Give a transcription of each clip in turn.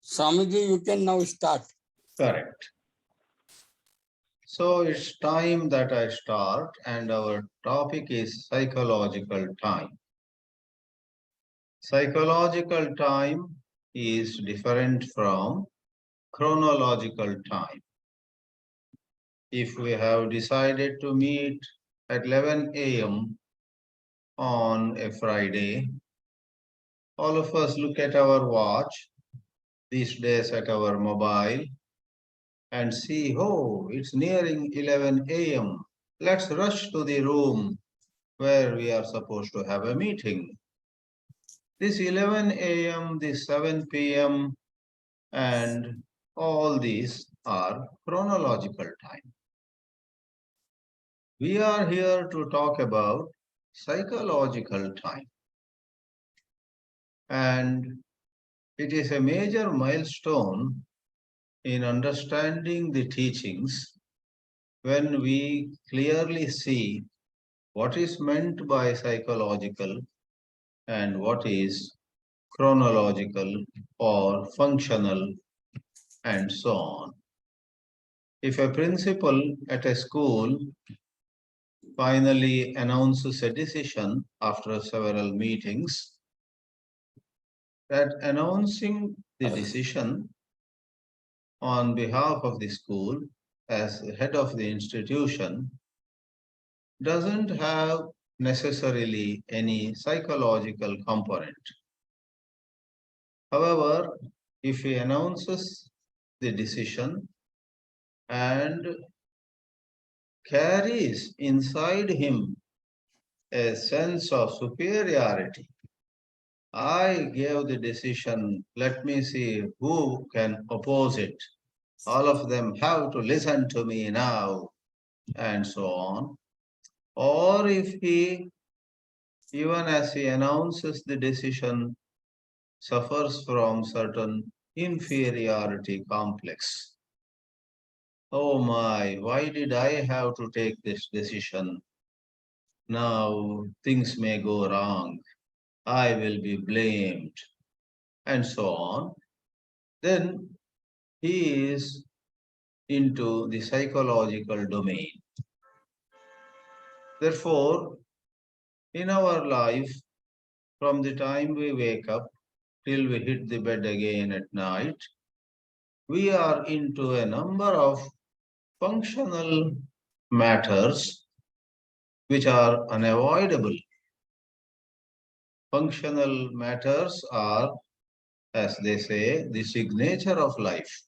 Swamiji, you can now start. Correct. So it's time that I start, and our topic is psychological time. Psychological time is different from chronological time. If we have decided to meet at 11 a.m. on a Friday, all of us look at our watch, these days at our mobile, and see, oh, it's nearing 11 a.m. Let's rush to the room where we are supposed to have a meeting. This 11 a.m., this 7 p.m., and all these are chronological time. We are here to talk about psychological time. And it is a major milestone in understanding the teachings when we clearly see what is meant by psychological and what is chronological or functional and so on. If a principal at a school finally announces a decision after several meetings, that announcing the decision on behalf of the school as head of the institution doesn't have necessarily any psychological component. However, if he announces the decision and carries inside him a sense of superiority, I gave the decision, let me see who can oppose it. All of them have to listen to me now, and so on. Or if he, even as he announces the decision, suffers from certain inferiority complex. Oh my, why did I have to take this decision? Now things may go wrong. I will be blamed, and so on. Then he is into the psychological domain. Therefore, in our life, from the time we wake up till we hit the bed again at night, we are into a number of functional matters which are unavoidable. Functional matters are, as they say, the signature of life.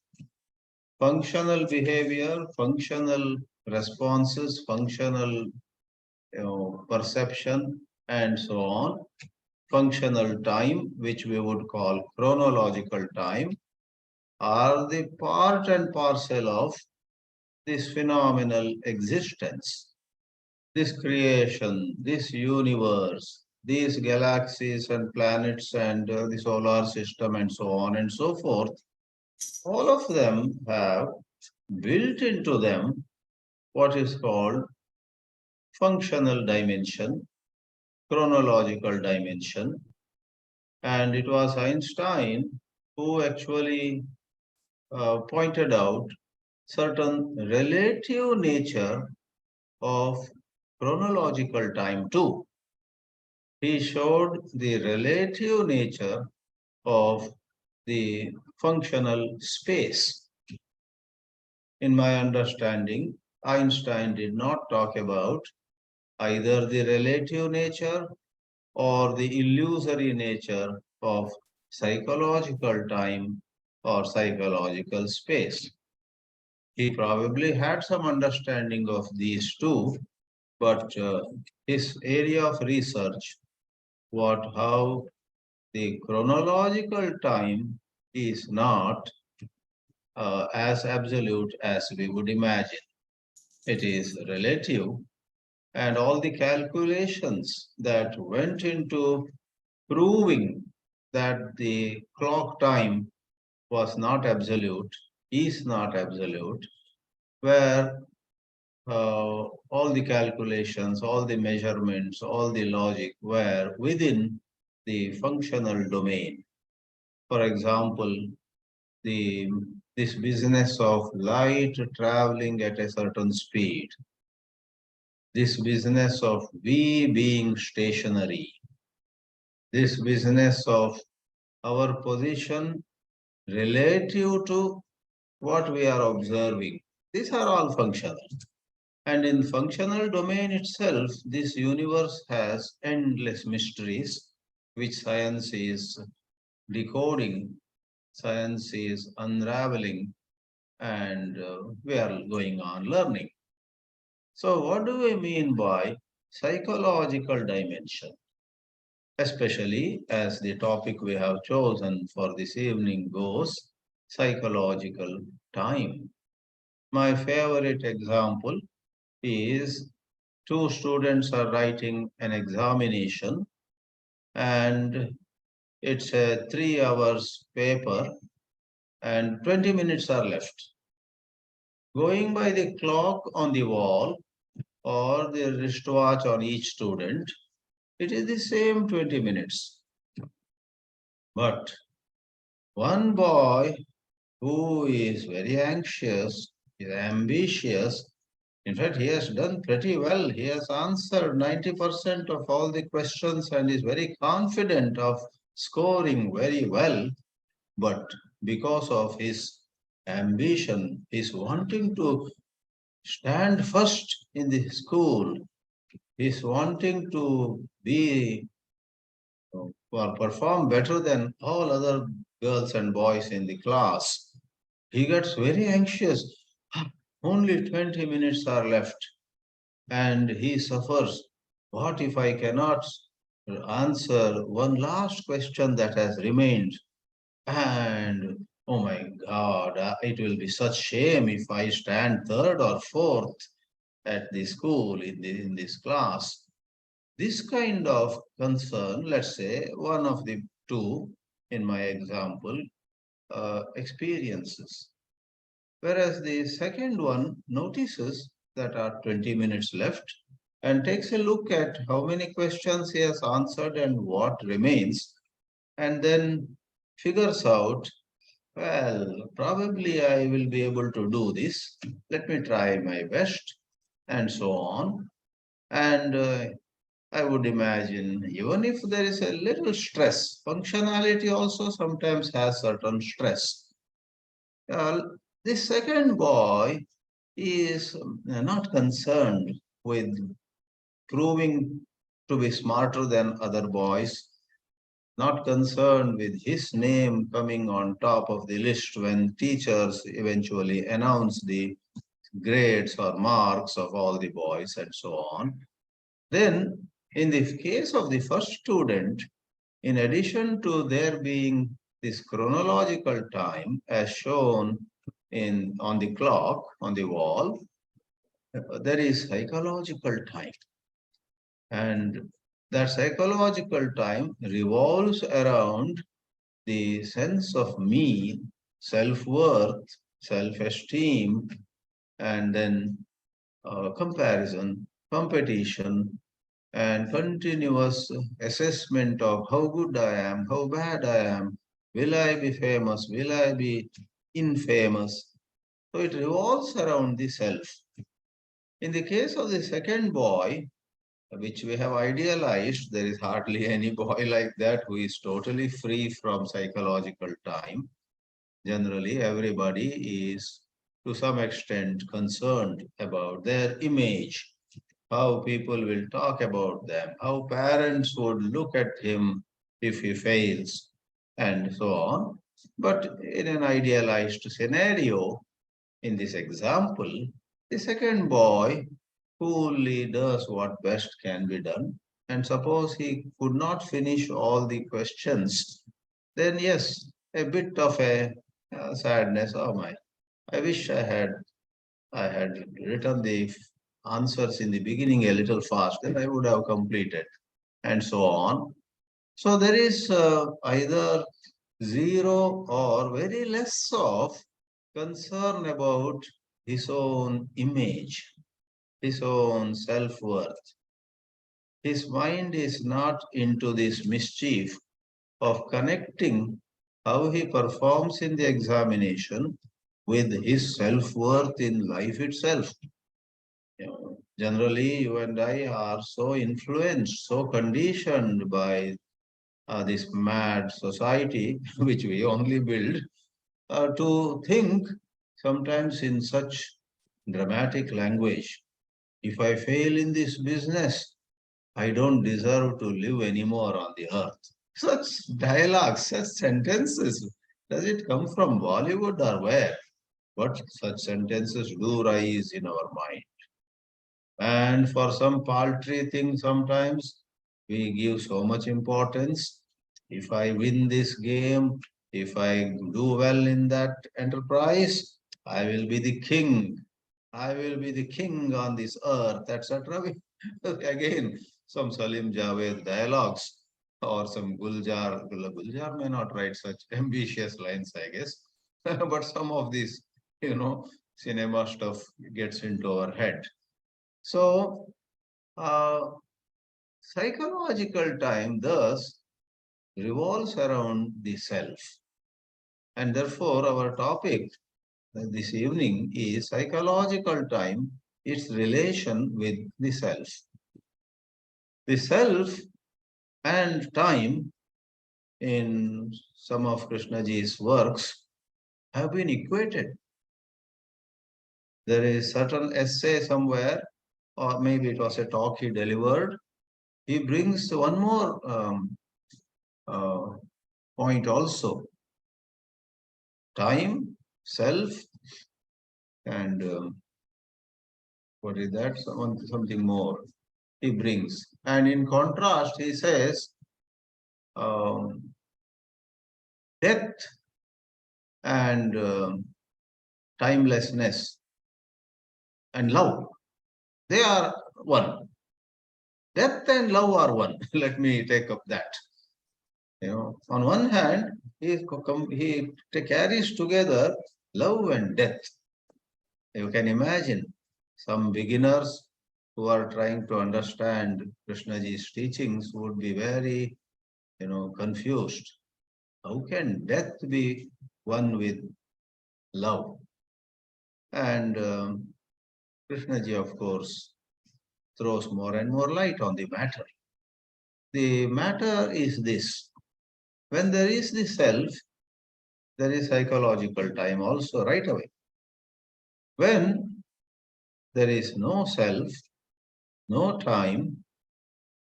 Functional behavior, functional responses, functional perception, and so on. Functional time, which we would call chronological time, are the part and parcel of this phenomenal existence, this creation, this universe, these galaxies and planets and the solar system and so on and so forth. All of them have built into them what is called functional dimension, chronological dimension. And it was Einstein who actually pointed out certain relative nature of chronological time too. He showed the relative nature of the functional space. In my understanding, Einstein did not talk about either the relative nature or the illusory nature of psychological time or psychological space. He probably had some understanding of these two, but his area of research, how the chronological time is not as absolute as we would imagine. It is relative, and all the calculations that went into proving that the clock time was not absolute, is not absolute, where all the calculations, all the measurements, all the logic were within the functional domain. For example, this business of light traveling at a certain speed, this business of we being stationary, this business of our position relative to what we are observing. These are all functional. And in functional domain itself, this universe has endless mysteries, which science is decoding, science is unraveling, and we are going on learning. So, what do we mean by psychological dimension? Especially as the topic we have chosen for this evening goes psychological time. My favorite example is two students are writing an examination and it's a 3 hours paper and 20 minutes are left. Going by the clock on the wall or the wristwatch on each student, it is the same 20 minutes. But one boy who is very anxious, is ambitious, in fact, he has done pretty well. He has answered 90% of all the questions and is very confident of scoring very well. But because of his ambition, his wanting to stand first in the school, his wanting to be or perform better than all other girls and boys in the class, he gets very anxious. Only 20 minutes are left and he suffers. What if I cannot answer one last question that has remained? And oh my God, it will be such shame if I stand third or fourth at the school in this class. This kind of concern, let's say one of the two in my example, experiences. Whereas the second one notices that are 20 minutes left and takes a look at how many questions he has answered and what remains, and then figures out, well, probably I will be able to do this. Let me try my best, and so on. And I would imagine, even if there is a little stress, functionality also sometimes has certain stress. Uh, the second boy is not concerned with proving to be smarter than other boys, not concerned with his name coming on top of the list when teachers eventually announce the grades or marks of all the boys and so on. Then, in the case of the first student, in addition to there being this chronological time as shown on the clock on the wall, there is psychological time. And that psychological time revolves around the sense of me, self-worth, self-esteem, and then comparison, competition, and continuous assessment of how good I am, how bad I am, will I be famous, will I be infamous. So it revolves around the self. In the case of the second boy, which we have idealized, there is hardly any boy like that who is totally free from psychological time. Generally, everybody is to some extent concerned about their image, how people will talk about them, how parents would look at him if he fails, and so on. But in an idealized scenario, in this example, the second boy coolly does what best can be done. And suppose he could not finish all the questions, then yes, a bit of a sadness. Oh my, I wish I had written the answers in the beginning a little fast, then I would have completed, and so on. So there is either zero or very less of concern about his own image, his own self-worth. His mind is not into this mischief of connecting how he performs in the examination with his self-worth in life itself. Generally, you and I are so influenced, so conditioned by this mad society, which we only build, to think sometimes in such dramatic language. If I fail in this business, I don't deserve to live anymore on the earth. Such dialogues, such sentences, does it come from Bollywood or where? But such sentences do rise in our mind. And for some paltry thing, sometimes we give so much importance. If I win this game, if I do well in that enterprise, I will be the king. I will be the king on this earth, etc. Again, some Salim Javed dialogues or some Guljar. Guljar may not write such ambitious lines, I guess. But some of this, cinema stuff gets into our head. So, uh, psychological time thus revolves around the self. And therefore, our topic this evening is psychological time, its relation with the self. The self and time in some of Krishnaji's works have been equated. There is certain essay somewhere, or maybe it was a talk he delivered. He brings one more uh, point also. Time, self, and what is that? Something more he brings. And in contrast, he says um, death and timelessness and love. They are one. Death and love are one. Let me take up that. On one hand, he carries together love and death. You can imagine some beginners who are trying to understand Krishnaji's teachings would be very, confused. How can death be one with love? And Krishnaji, of course, throws more and more light on the matter. The matter is this. When there is the self, there is psychological time also right away. When there is no self, no time,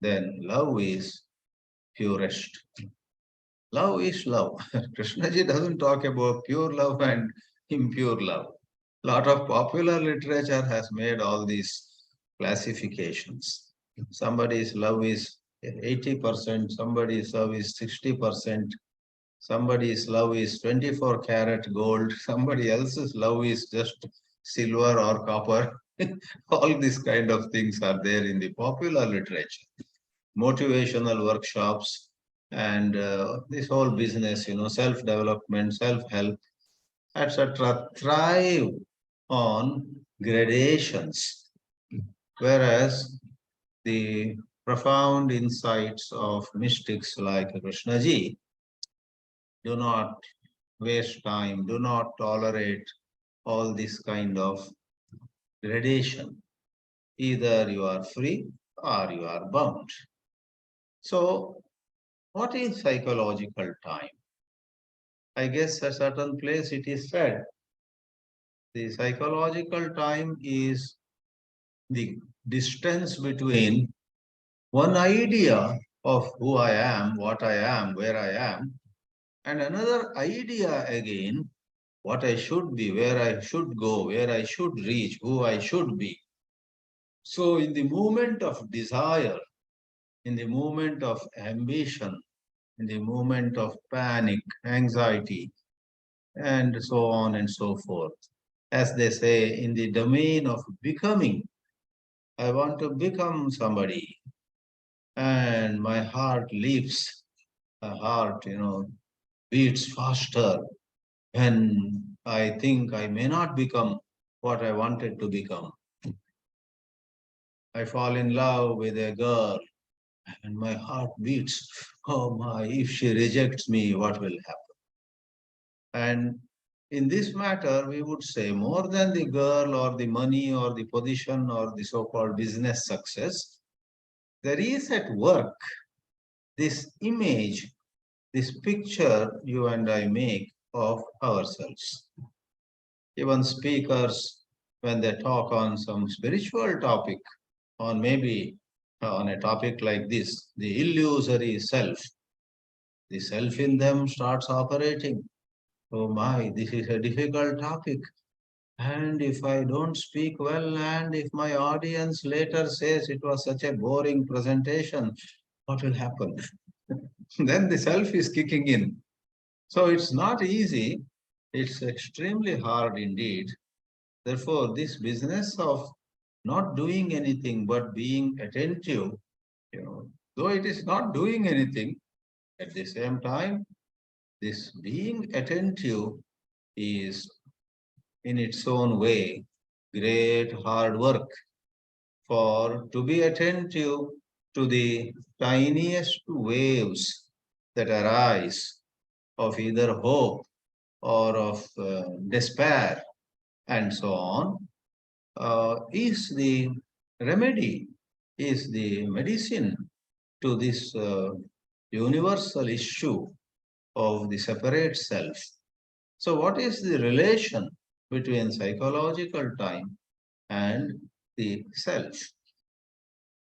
then love is purest. Love is love. Krishnaji doesn't talk about pure love and impure love. A lot of popular literature has made all these classifications. Somebody's love is 80%, somebody's love is 60%, somebody's love is 24 karat gold, somebody else's love is just silver or copper. All these kind of things are there in the popular literature. Motivational workshops and this whole business, self-development, self-help, etc., thrive on gradations, whereas the profound insights of mystics like Krishnaji do not waste time, do not tolerate all this kind of gradation. Either you are free or you are bound. So, what is psychological time? I guess at a certain place it is said the psychological time is the distance between one idea of who I am, what I am, where I am, and another idea again, what I should be, where I should go, where I should reach, who I should be. So, in the moment of desire, in the moment of ambition, in the moment of panic, anxiety, and so on and so forth, as they say, in the domain of becoming, I want to become somebody, and my heart leaps, the heart, beats faster when I think I may not become what I wanted to become. I fall in love with a girl and my heart beats. Oh my, if she rejects me, what will happen? And in this matter, we would say more than the girl or the money or the position or the so-called business success, there is at work this image, this picture you and I make of ourselves. Even speakers, when they talk on some spiritual topic, on maybe on a topic like this, the illusory self, the self in them starts operating. Oh my, this is a difficult topic. And if I don't speak well, and if my audience later says it was such a boring presentation, what will happen? Then the self is kicking in. So it's not easy. It's extremely hard indeed. Therefore, this business of not doing anything but being attentive, though it is not doing anything, at the same time, this being attentive is in its own way great hard work. For to be attentive to the tiniest waves that arise of either hope or of despair and so on is the remedy, is the medicine to this universal issue of the separate self. So, what is the relation between psychological time and the self?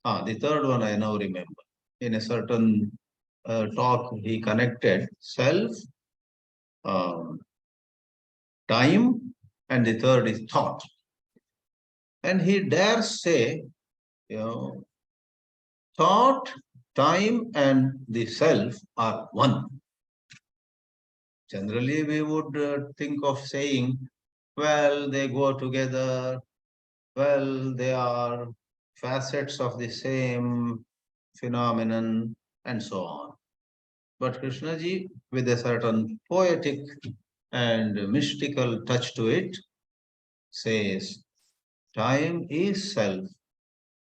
The third one I now remember. In a certain talk, he connected self, um, time, and the third is thought. And he dares say, you know, thought, time, and the self are one. Generally, we would think of saying, well, they go together, well, they are facets of the same phenomenon, and so on. But Krishnaji, with a certain poetic and mystical touch to it, says, time is self,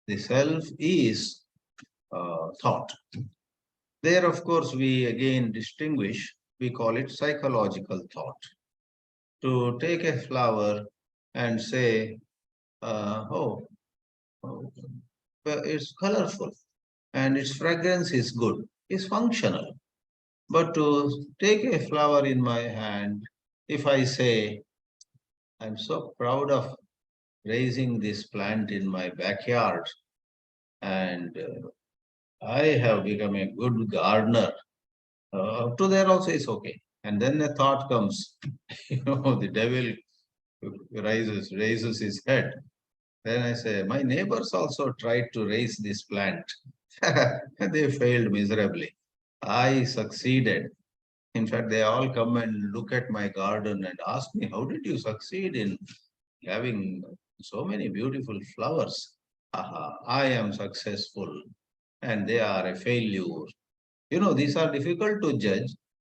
the self is thought. There, of course, we again distinguish, we call it psychological thought. To take a flower and say, oh, oh, well, it's colorful and its fragrance is good, is functional. But to take a flower in my hand, if I say, I'm so proud of raising this plant in my backyard and I have become a good gardener, up to there also is okay. And then a thought comes, the devil raises his head. Then I say, my neighbors also tried to raise this plant. They failed miserably. I succeeded. In fact, they all come and look at my garden and ask me, how did you succeed in having so many beautiful flowers? Aha, I am successful and they are a failure. These are difficult to judge.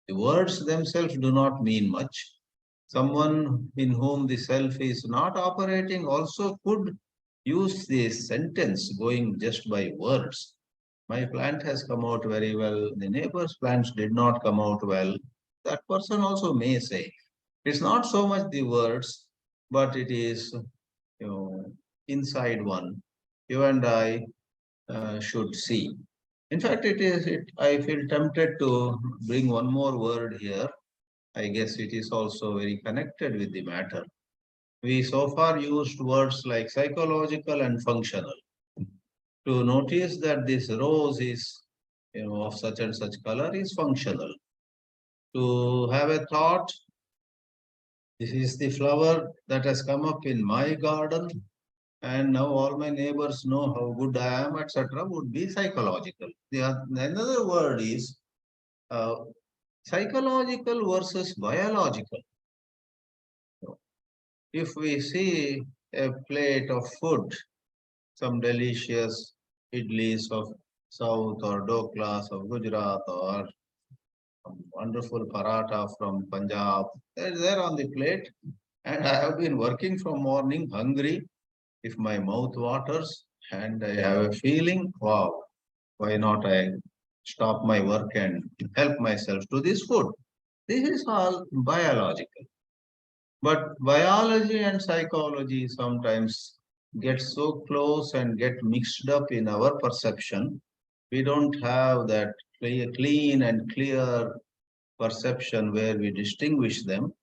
The words themselves do not mean much. Someone in whom the self is not operating also could use this sentence going just by words. My plant has come out very well. The neighbor's plants did not come out well. That person also may say. It's not so much the words, but it is, inside one. You and I should see. In fact, I feel tempted to bring one more word here. I guess it is also very connected with the matter. We so far used words like psychological and functional to notice that this rose is, of such and such color is functional. To have a thought, this is the flower that has come up in my garden, and now all my neighbors know how good I am, etc., would be psychological. Another word is uh, psychological versus biological. If we see a plate of food, some delicious idlis of South or doklas of Gujarat or some wonderful paratha from Punjab, they're there on the plate. And I have been working from morning hungry. If my mouth waters and I have a feeling, wow, why not I stop my work and help myself to this food? This is all biological. But biology and psychology sometimes get so close and get mixed up in our perception. We don't have that clean and clear perception where we distinguish them.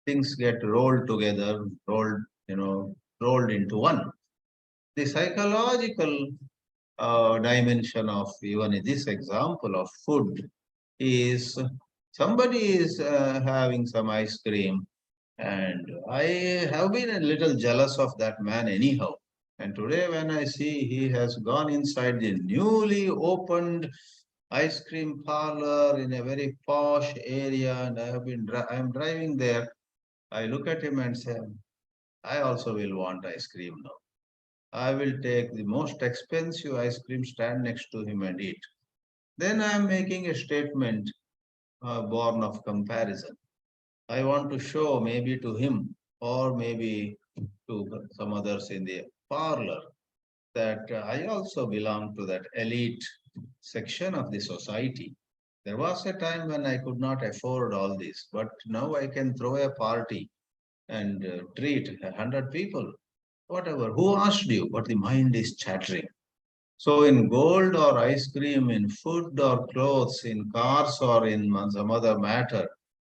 Things get rolled together, rolled into one. The psychological dimension of even in this example of food is somebody is having some ice cream, and I have been a little jealous of that man anyhow. And today when I see he has gone inside the newly opened ice cream parlor in a very posh area, and I am driving there, I look at him and say, I also will want ice cream now. I will take the most expensive ice cream, stand next to him and eat. Then I am making a statement born of comparison. I want to show maybe to him or maybe to some others in the parlor that I also belong to that elite section of the society. There was a time when I could not afford all this, but now I can throw a party and treat 100 people, whatever. Who asked you? But the mind is chattering. So in gold or ice cream, in food or clothes, in cars or in some other matter,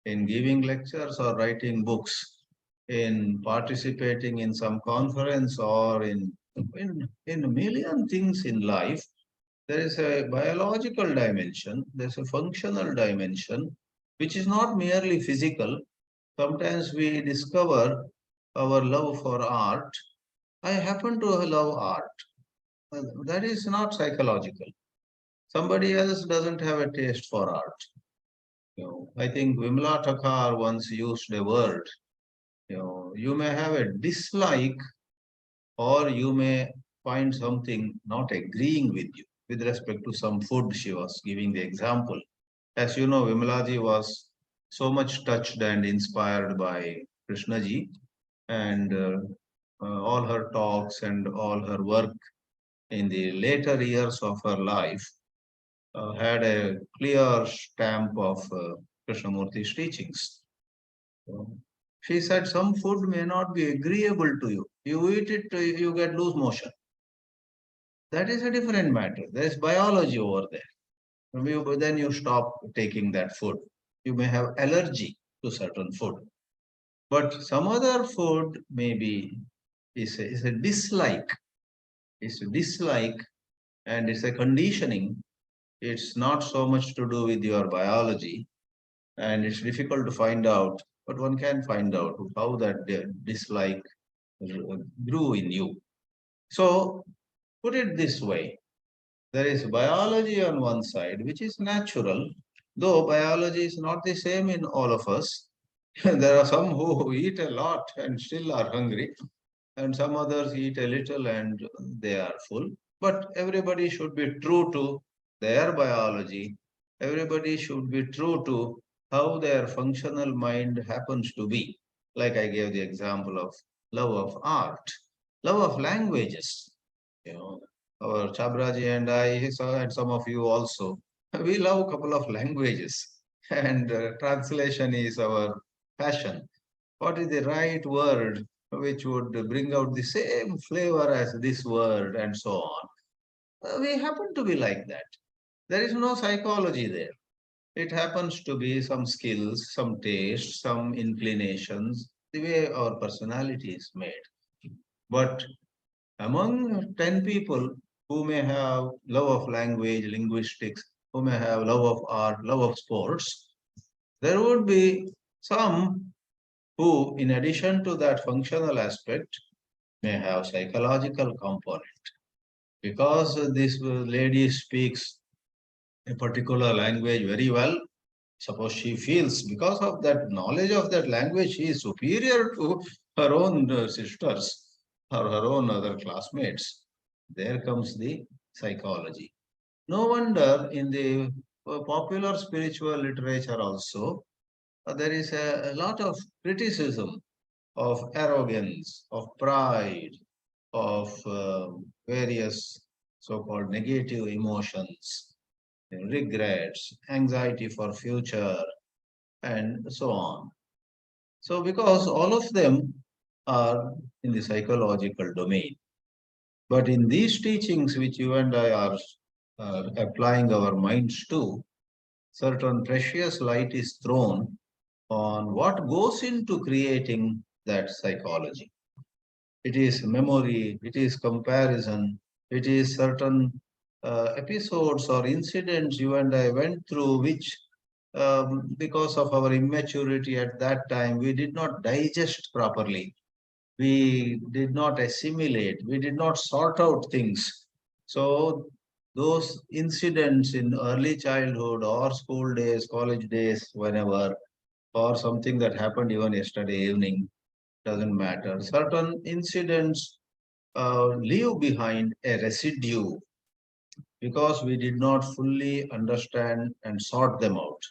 in giving lectures or writing books, in participating in some conference or in a million things in life, there is a biological dimension, there's a functional dimension, which is not merely physical. Sometimes we discover our love for art. I happen to love art. That is not psychological. Somebody else doesn't have a taste for art. I think Vimla Thakar once used a word. You may have a dislike, or you may find something not agreeing with you with respect to some food. She was giving the example. As you know, Vimlaji was so much touched and inspired by Krishnaji, and all her talks and all her work in the later years of her life had a clear stamp of Krishnamurti's teachings. So, she said some food may not be agreeable to you. You eat it, you get loose motion. That is a different matter. There is biology over there. Then you stop taking that food. You may have allergy to certain food. But some other food maybe is a dislike. It's a dislike and it's a conditioning. It's not so much to do with your biology, and it's difficult to find out, but one can find out how that dislike grew in you. So, put it this way, there is biology on one side, which is natural, though biology is not the same in all of us. There are some who eat a lot and still are hungry, and some others eat a little and they are full. But everybody should be true to their biology. Everybody should be true to how their functional mind happens to be. Like I gave the example of love of art, love of languages. You know, our Chabraji and I, and some of you also, we love a couple of languages, and translation is our passion. What is the right word which would bring out the same flavor as this word, and so on? We happen to be like that. There is no psychology there. It happens to be some skills, some taste, some inclinations, the way our personality is made. But among 10 people who may have love of language, linguistics, who may have love of art, love of sports, there would be some who, in addition to that functional aspect, may have psychological component. Because this lady speaks a particular language very well, suppose she feels because of that knowledge of that language, she is superior to her own sisters or her own other classmates. There comes the psychology. No wonder in the popular spiritual literature also, there is a lot of criticism of arrogance, of pride, of various so-called negative emotions, regrets, anxiety for future. and so on. So because all of them are in the psychological domain. But in these teachings, which you and I are applying our minds to, certain precious light is thrown on what goes into creating that psychology. It is memory, it is comparison, it is certain episodes or incidents you and I went through, which because of our immaturity at that time, we did not digest properly. We did not assimilate, we did not sort out things. So those incidents in early childhood or school days, college days, whenever, or something that happened even yesterday evening, doesn't matter. Certain incidents leave behind a residue because we did not fully understand and sort them out.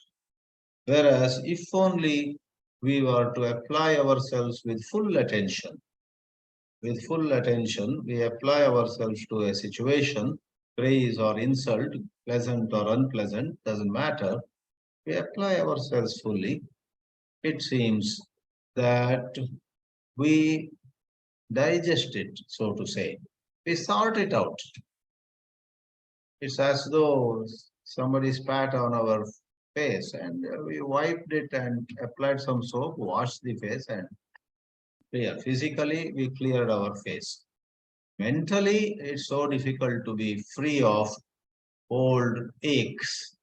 Whereas if only we were to apply ourselves with full attention, we apply ourselves to a situation, praise or insult, pleasant or unpleasant, doesn't matter. We apply ourselves fully. It seems that we digest it, so to say. We sort it out. It's as though somebody spat on our face and we wiped it and applied some soap, washed the face and clear. Physically, we cleared our face. Mentally, it's so difficult to be free of old aches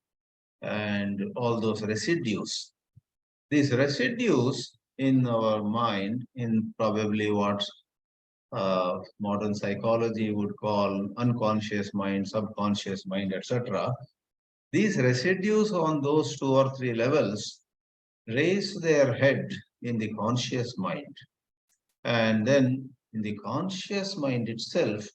and all those residues. These residues in our mind, in probably what modern psychology would call unconscious mind, subconscious mind, etc. These residues on those two or three levels raise their head in the conscious mind. And then in the conscious mind itself,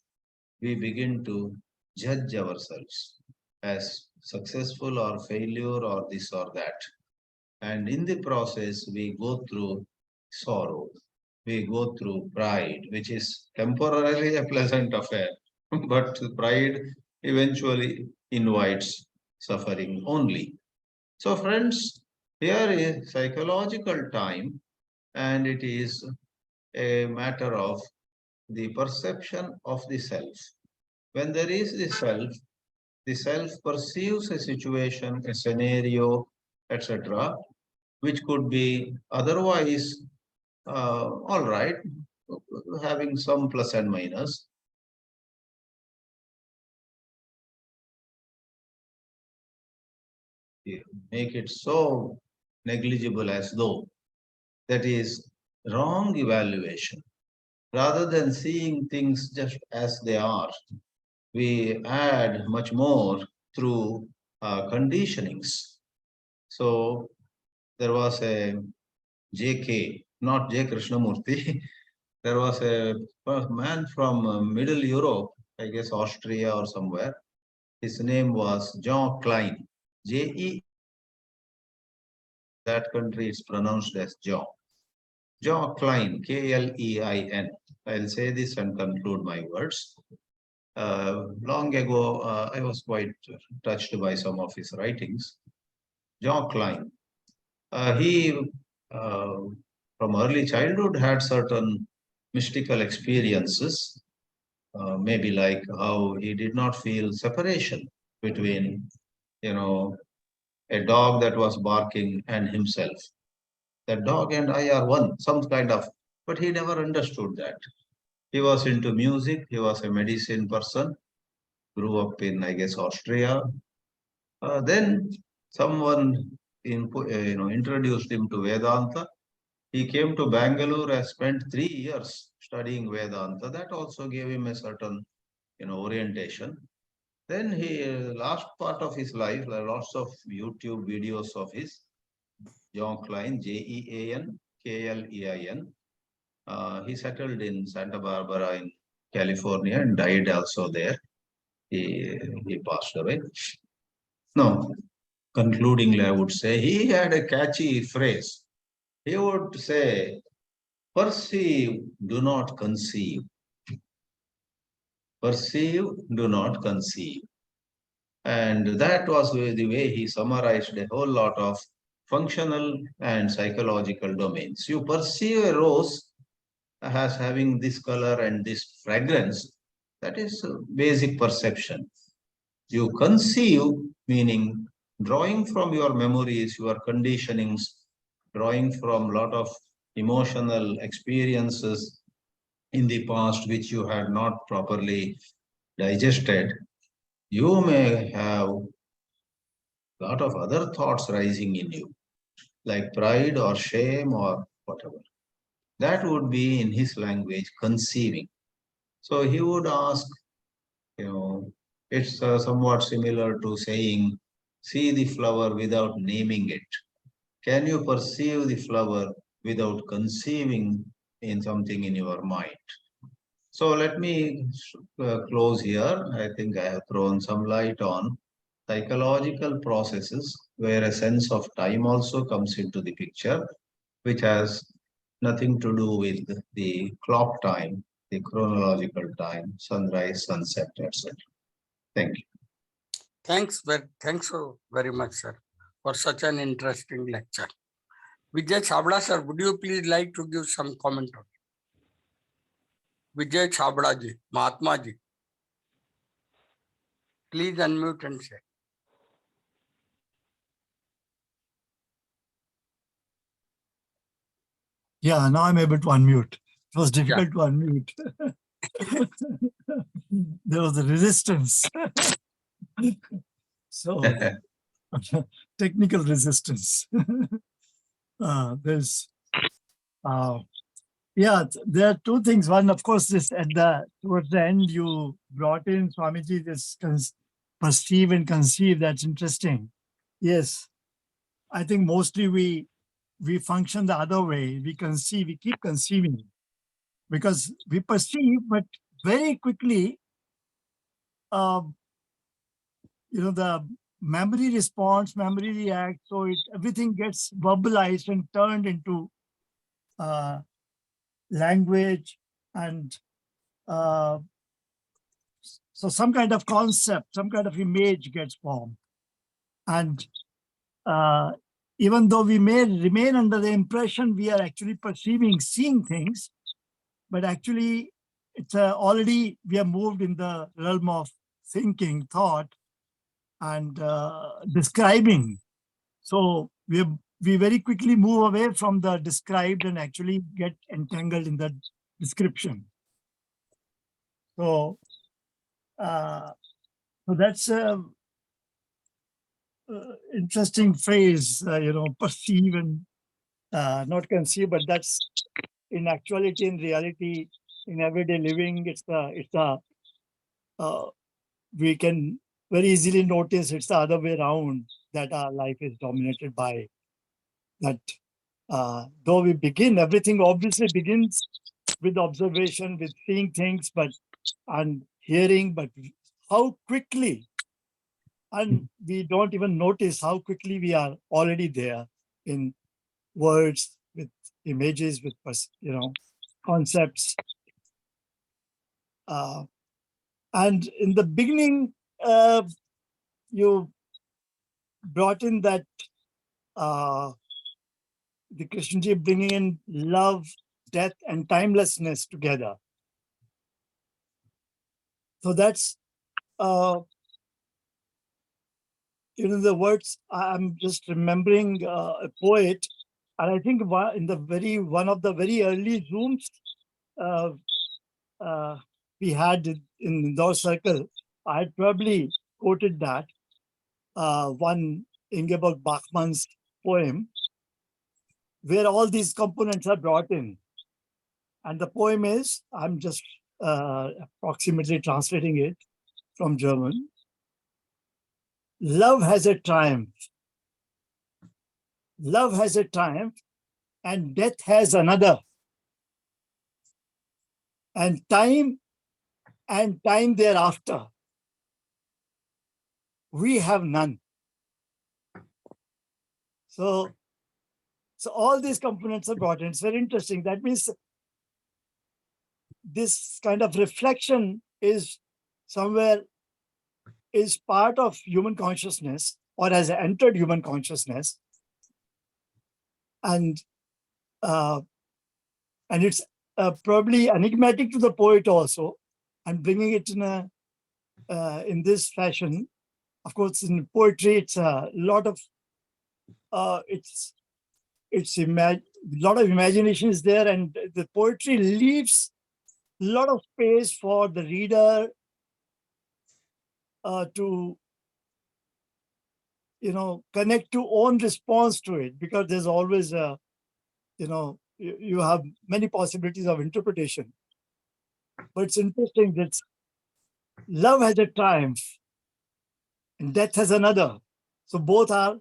we begin to judge ourselves as successful or failure or this or that. And in the process, we go through sorrow. We go through pride, which is temporarily a pleasant affair. But pride eventually invites suffering only. So, friends, here is psychological time, and it is a matter of the perception of the self. When there is the self perceives a situation, a scenario, etc., which could be otherwise all right, having some plus and minus. Make it so negligible as though that is wrong evaluation. Rather than seeing things just as they are, we add much more through conditionings. So there was a J.K., not J. Krishnamurti. There was a man from Middle Europe, I guess Austria or somewhere. His name was John Klein. J.E. That country it's pronounced as John. John Klein, K-L-E-I-N. I'll say this and conclude my words. Long ago, I was quite touched by some of his writings. John Klein. He, from early childhood, had certain mystical experiences, maybe like how he did not feel separation between, you know, a dog that was barking and himself. That dog and I are one, some kind of, but he never understood that. He was into music, he was a medicine person, grew up in, I guess, Austria. Then someone introduced him to Vedanta. He came to Bangalore and spent 3 years studying Vedanta. That also gave him a certain, orientation. Then he, last part of his life, there are lots of YouTube videos of his, John Klein, Jean Klein. He settled in Santa Barbara in California and died also there. He passed away. No, concludingly, I would say he had a catchy phrase. He would say, perceive, do not conceive. Perceive, do not conceive. And that was the way he summarized a whole lot of functional and psychological domains. You perceive a rose as having this color and this fragrance. That is basic perception. You conceive, meaning drawing from your memories, your conditionings, drawing from a lot of emotional experiences in the past which you had not properly digested. You may have a lot of other thoughts rising in you, like pride or shame or whatever. That would be in his language conceiving. So he would ask, you know, it's somewhat similar to saying, see the flower without naming it. Can you perceive the flower without conceiving in something in your mind? So let me close here. I think I have thrown some light on psychological processes where a sense of time also comes into the picture, which has nothing to do with the clock time, the chronological time, sunrise, sunset, etc. Thank you. Thanks so very much, sir, for such an interesting lecture. Vijay Chhabra, sir, would you please like to give some comment on it? Vijay Chhabra ji, Mahatma ji, please unmute and say. Yeah, now I'm able to unmute. It was difficult to unmute. There was a resistance. So, technical resistance. There are two things. One, of course, this towards the end you brought in Swamiji, this perceive and conceive. That's interesting. Yes, I think mostly we function the other way. We conceive, we keep conceiving because we perceive, but very quickly, the memory responds, memory reacts. So everything gets verbalized and turned into language, and so some kind of concept, some kind of image gets formed. And even though we may remain under the impression we are actually perceiving, seeing things, but actually it's already we are moved in the realm of thinking, thought, and describing. So we very quickly move away from the described and actually get entangled in the description. So, so that's a interesting phrase, perceive and not conceive, but that's in actuality, in reality, in everyday living, we can very easily notice it's the other way around, that our life is dominated by that. Though we begin, everything obviously begins with observation, with seeing things, and hearing, but how quickly, and we don't even notice how quickly we are already there in words, with images, with concepts. And in the beginning, you brought in that the Krishnji bringing in love, death, and timelessness together. So that's the words. I'm just remembering a poet, and I think in one of the very early Zooms we had in Indore circle, I had probably quoted that one Ingeborg Bachmann's poem, where all these components are brought in. And the poem is, I'm just approximately translating it from German. Love has a triumph. Love has a triumph, and death has another. And time thereafter, we have none. So all these components are brought in. It's very interesting. That means this kind of reflection is part of human consciousness, or has entered human consciousness. and uh, it's probably enigmatic to the poet also, and bringing it in this fashion. Of course, in poetry, it's a lot of it's lot of imagination is there, and the poetry leaves a lot of space for the reader to connect to own response to it, because there's always a you have many possibilities of interpretation. But it's interesting that love has a triumph and death has another. So both are,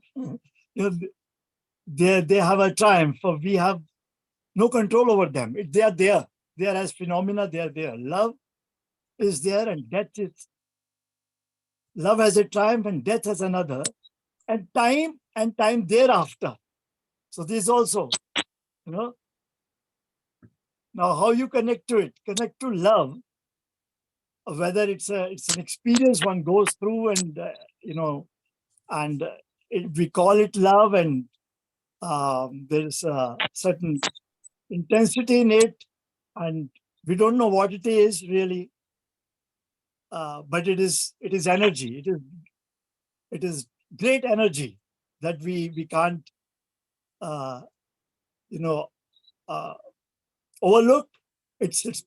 they have a triumph, for we have no control over them. They are there. They are as phenomena, they are there. Love is there and death is, love has a triumph and death has another, and time thereafter. So this also, now how you connect to it, connect to love, whether it's an experience one goes through, and and we call it love, and there's a certain intensity in it, and we don't know what it is really, but it is energy. It is great energy that we can't uh, you know uh, overlook. It just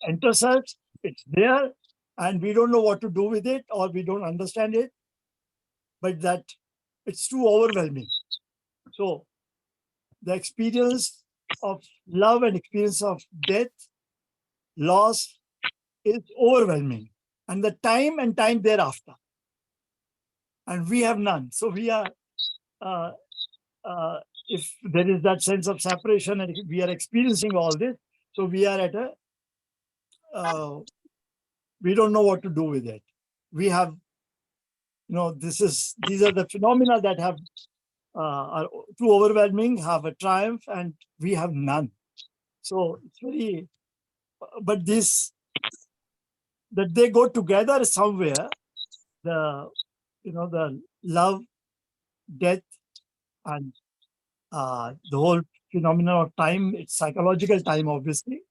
enters us. It's there, and we don't know what to do with it, or we don't understand it. But that it's too overwhelming. So the experience of love and experience of death, loss, is overwhelming, and the time and time thereafter, and we have none. So we are, uh, if there is that sense of separation and we are experiencing all this, so we are at a, we don't know what to do with it. We have, these are the phenomena that have are too overwhelming, have a triumph, and we have none. So it's very, but this, that they go together somewhere, the the love, death, and the whole phenomenon of time. It's psychological time, obviously.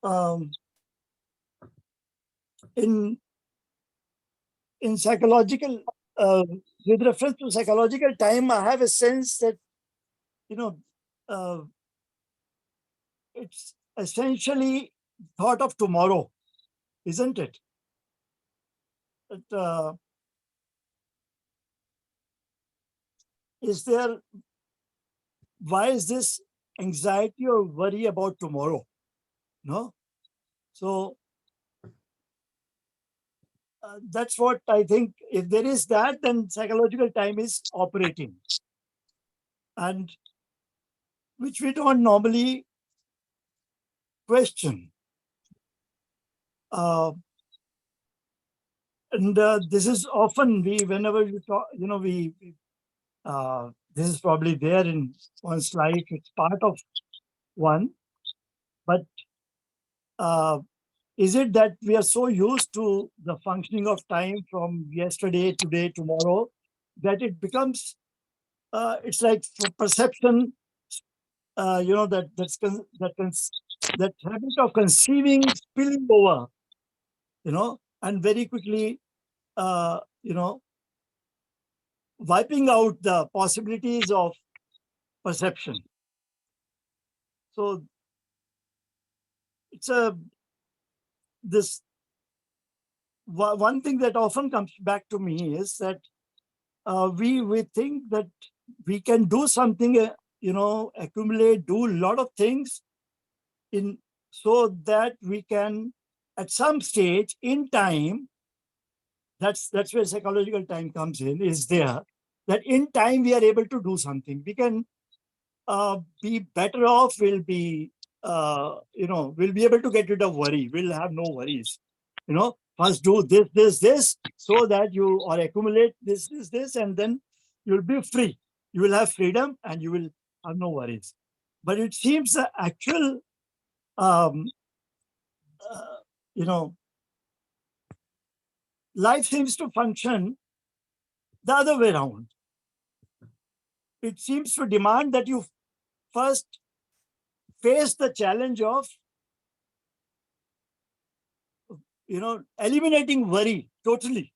Um, in psychological, uh, with reference to psychological time, I have a sense that you know uh, it's essentially thought of tomorrow, isn't it? That, is there, why is this anxiety or worry about tomorrow? No, so that's what I think. If there is that, then psychological time is operating, and which we don't normally question. Uh, and this is often, whenever you talk, this is probably there in one's life. It's part of one, but is it that we are so used to the functioning of time from yesterday, today, tomorrow, that it becomes, it's like perception, that habit of conceiving spilling over, and very quickly, uh, you know, wiping out the possibilities of perception. So it's this one thing that often comes back to me is that we think that we can do something, accumulate, do a lot of things in, so that we can, at some stage in time, that's where psychological time comes in, is there, that in time we are able to do something. We can be better off, we'll be able to get rid of worry. We'll have no worries. First do this, so that you, or accumulate this, and then you'll be free. You will have freedom and you will have no worries. But it seems the actual, um, uh, life seems to function the other way around. it seems to demand that you first face the challenge of, eliminating worry totally,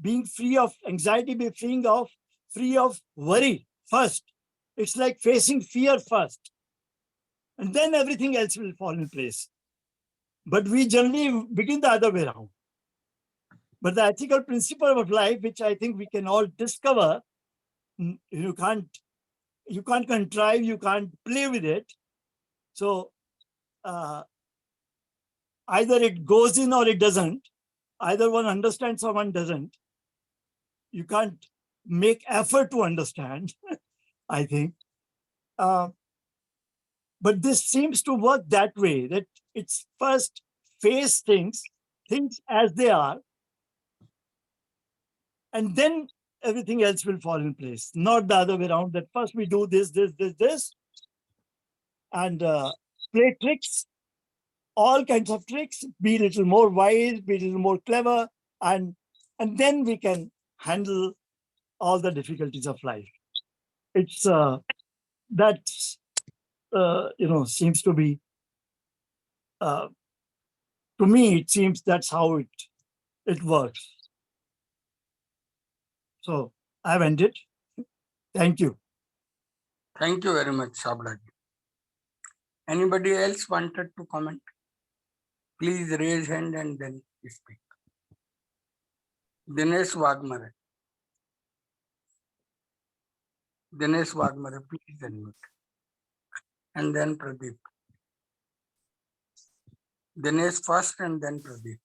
being free of anxiety, free of worry first. It's like facing fear first, and then everything else will fall in place. But we generally begin the other way around. But the ethical principle of life, which I think we can all discover, you can't contrive, you can't play with it. So either it goes in or it doesn't. Either one understands or one doesn't. You can't make effort to understand, I think. But this seems to work that way, that it's first face things as they are, and then everything else will fall in place. Not the other way around, that first we do this, and play tricks, all kinds of tricks, be a little more wise, be a little more clever, and then we can handle all the difficulties of life. It's that seems to be, to me, it seems that's how it works. So I've ended. Thank you. Thank you very much, Chhabra. Anybody else wanted to comment? Please raise hand and then speak. Dinesh Waghmare. Dinesh Waghmare, please unmute. And then Pradeep. Dinesh first and then Pradeep.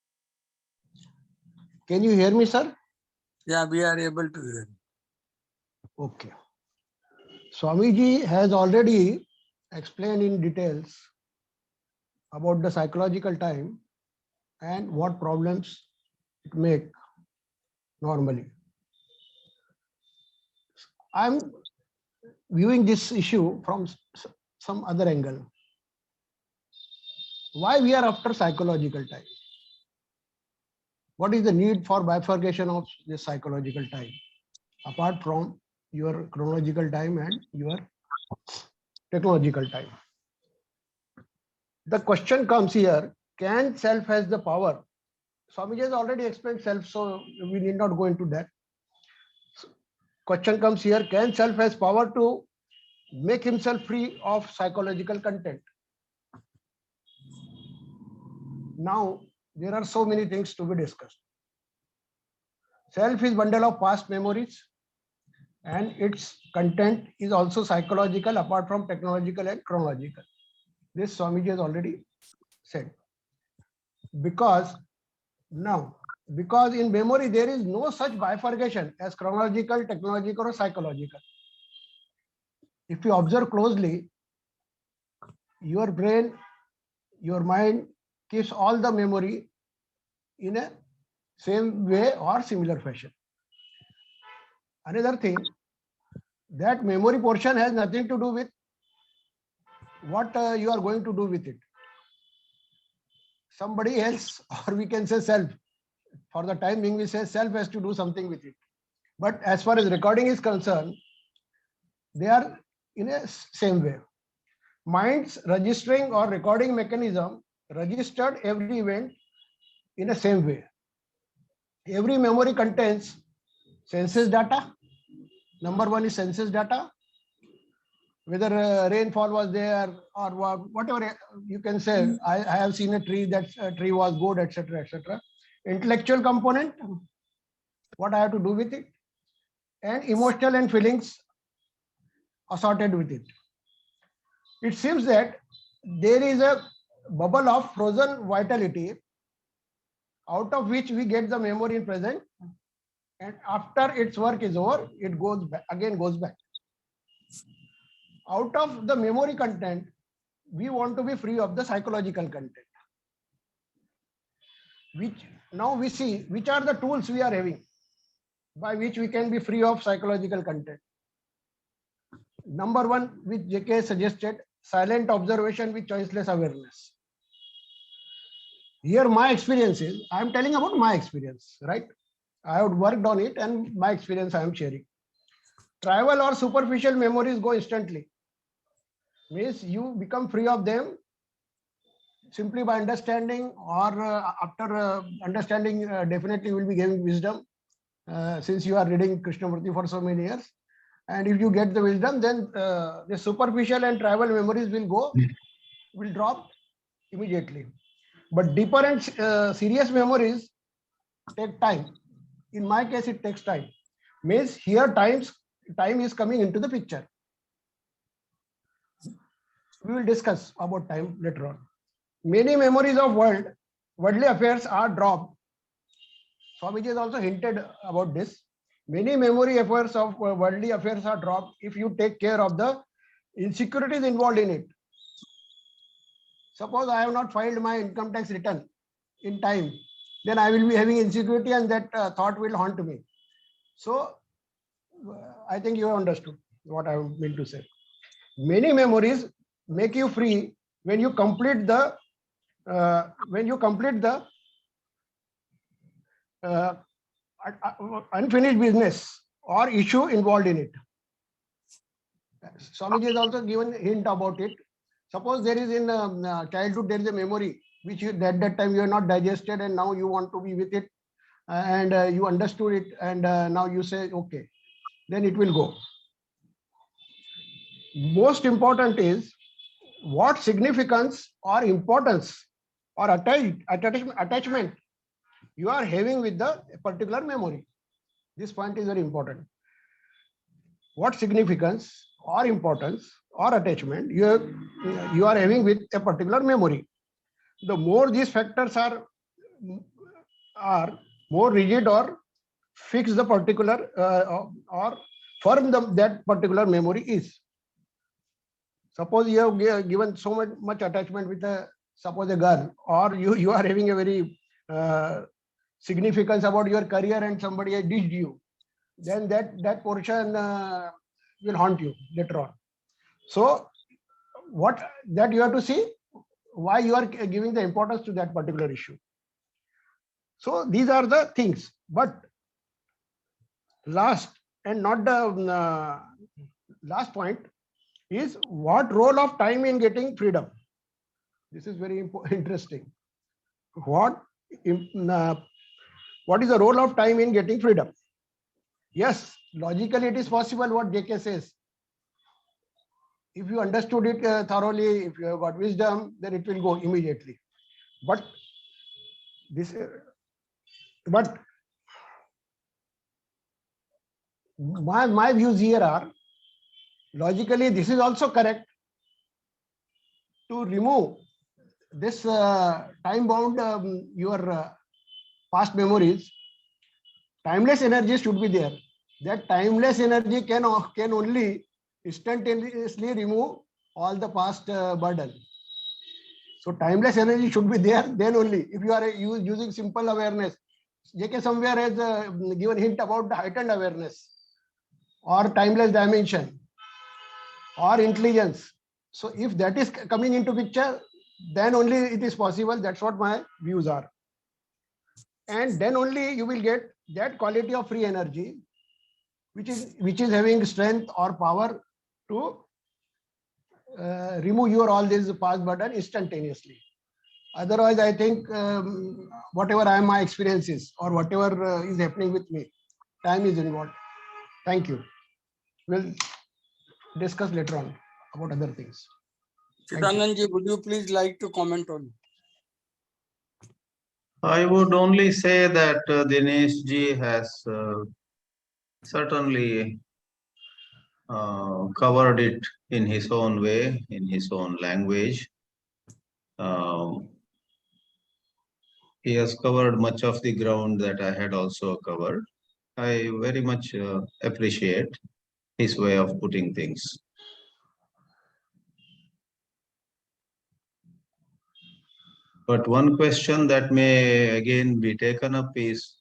Can you hear me, sir? Yeah, we are able to hear. Okay. Swamiji has already explained in details about the psychological time and what problems it make normally. I'm viewing this issue from some other angle. Why we are after psychological time? What is the need for bifurcation of this psychological time, apart from your chronological time and your technological time? The question comes here, can self has the power? Swamiji has already explained self, so we need not go into that. Question comes here, can self has power to make himself free of psychological content? Now, there are so many things to be discussed. Self is bundle of past memories, and its content is also psychological apart from technological and chronological. This Swamiji has already said. Because in memory there is no such bifurcation as chronological, technological or psychological. If you observe closely, your brain, your mind keeps all the memory in a same way or similar fashion. Another thing, that memory portion has nothing to do with what you are going to do with it. Somebody else, or we can say self. For the time being, we say self has to do something with it. But as far as recording is concerned, they are in a same way. Mind's registering or recording mechanism registered every event in a same way. Every memory contains senses data. Number one is senses data. Whether rainfall was there or whatever you can say, I have seen a tree, that tree was good, etc., etc. Intellectual component, what I have to do with it, and emotional and feelings assorted with it. It seems that there is a bubble of frozen vitality out of which we get the memory in present, and after its work is over, it goes back, goes back. Out of the memory content, we want to be free of the psychological content. Which now we see which are the tools we are having by which we can be free of psychological content. Number one, which JK suggested, silent observation with choiceless awareness. Here my experience is, I am telling about my experience, right? I have worked on it and my experience I am sharing. Trivial or superficial memories go instantly. Means you become free of them simply by understanding, or after understanding, definitely you will be giving wisdom, since you are reading Krishnamurti for so many years. And if you get the wisdom, then the superficial and trivial memories will drop immediately. But deeper and serious memories take time. In my case, it takes time. Means here time is coming into the picture. We will discuss about time later on. Many memories of worldly affairs are dropped. Swamiji has also hinted about this. Many memory affairs of worldly affairs are dropped if you take care of the insecurities involved in it. Suppose I have not filed my income tax return in time, then I will be having insecurity, and that thought will haunt me. So I think you have understood what I mean to say. Many memories make you free when you complete the unfinished business or issue involved in it. Swamiji has also given a hint about it. Suppose there is in childhood, there is a memory which you, at that time you have not digested, and now you want to be with it, and you understood it, and now you say, okay, then it will go. Most important is what significance or importance or attachment you are having with the particular memory. This point is very important. What significance or importance or attachment you are having with a particular memory. The more these factors are more rigid or fix the particular or firm that particular memory is. Suppose you have given so much attachment with suppose a girl, or you are having a very significance about your career and somebody has ditched you, then that portion will haunt you later on. So what that you have to see why you are giving the importance to that particular issue. So these are the things. But last and not the last point is what role of time in getting freedom. This is very interesting. What is the role of time in getting freedom? Yes, logically it is possible what JK says. If you understood it thoroughly, if you have got wisdom, then it will go immediately. But my views here are, logically this is also correct. To remove this time bound your past memories, timeless energy should be there. That timeless energy can only instantaneously remove all the past burden. So timeless energy should be there, then only. If you are using simple awareness, JK somewhere has given hint about the heightened awareness or timeless dimension or intelligence. So if that is coming into picture, then only it is possible. That's what my views are. And then only you will get that quality of free energy, which is having strength or power to remove your all these past burden instantaneously. Otherwise, I think whatever my experiences or whatever is happening with me, time is involved. Thank you. We'll discuss later on about other things. Chidanandji, would you please like to comment on it? I would only say that Dinesh ji has certainly covered it in his own way, in his own language. He has covered much of the ground that I had also covered. I very much appreciate his way of putting things. But one question that may again be taken up is,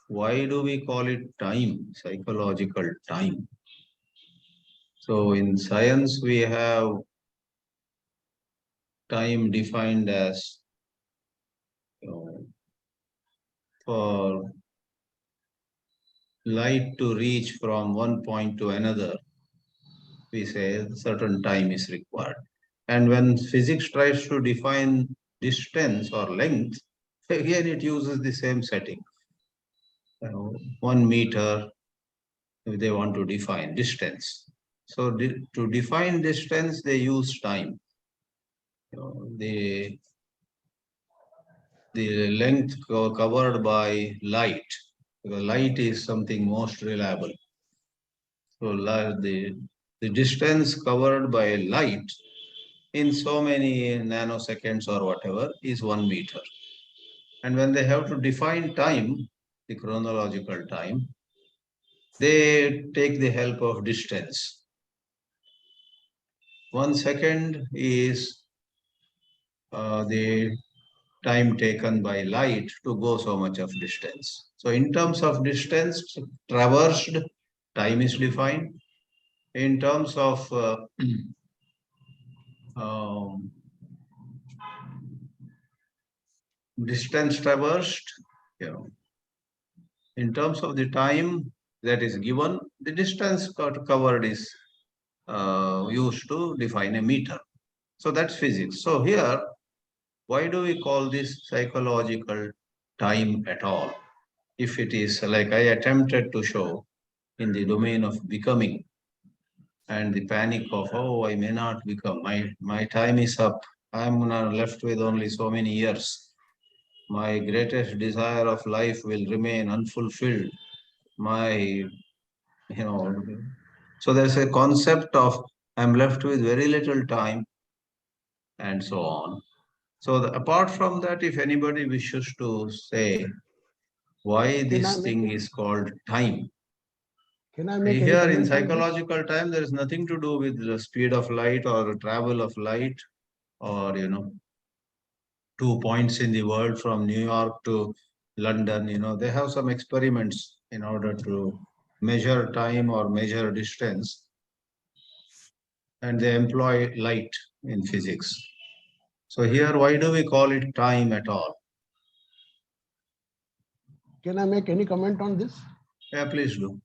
why do we call it time, psychological time? So in science, we have time defined as for light to reach from one point to another, we say certain time is required. And when physics tries to define distance or length, again it uses the same setting. 1 meter, if they want to define distance. So to define distance, they use time. The length covered by light, because light is something most reliable. So the distance covered by light in so many nanoseconds or whatever is 1 meter. And when they have to define time, the chronological time, they take the help of distance. 1 second is the time taken by light to go so much of distance. So in terms of distance traversed, time is defined. In terms of um, distance traversed, in terms of the time that is given, the distance covered is used to define a meter. So that's physics. So here, why do we call this psychological time at all? If it is like I attempted to show in the domain of becoming and the panic of, oh, I may not become, my time is up. I'm left with only so many years. My greatest desire of life will remain unfulfilled. So there's a concept of I'm left with very little time and so on. So apart from that, if anybody wishes to say why this thing is called time, Can I make any here in comment on this? psychological time, there is nothing to do with the speed of light or travel of light or, 2 points in the world from New York to London. They have some experiments in order to measure time or measure distance, and they employ light in physics. So here, why do we call it time at all? Can I make any comment on this? Yeah, please do.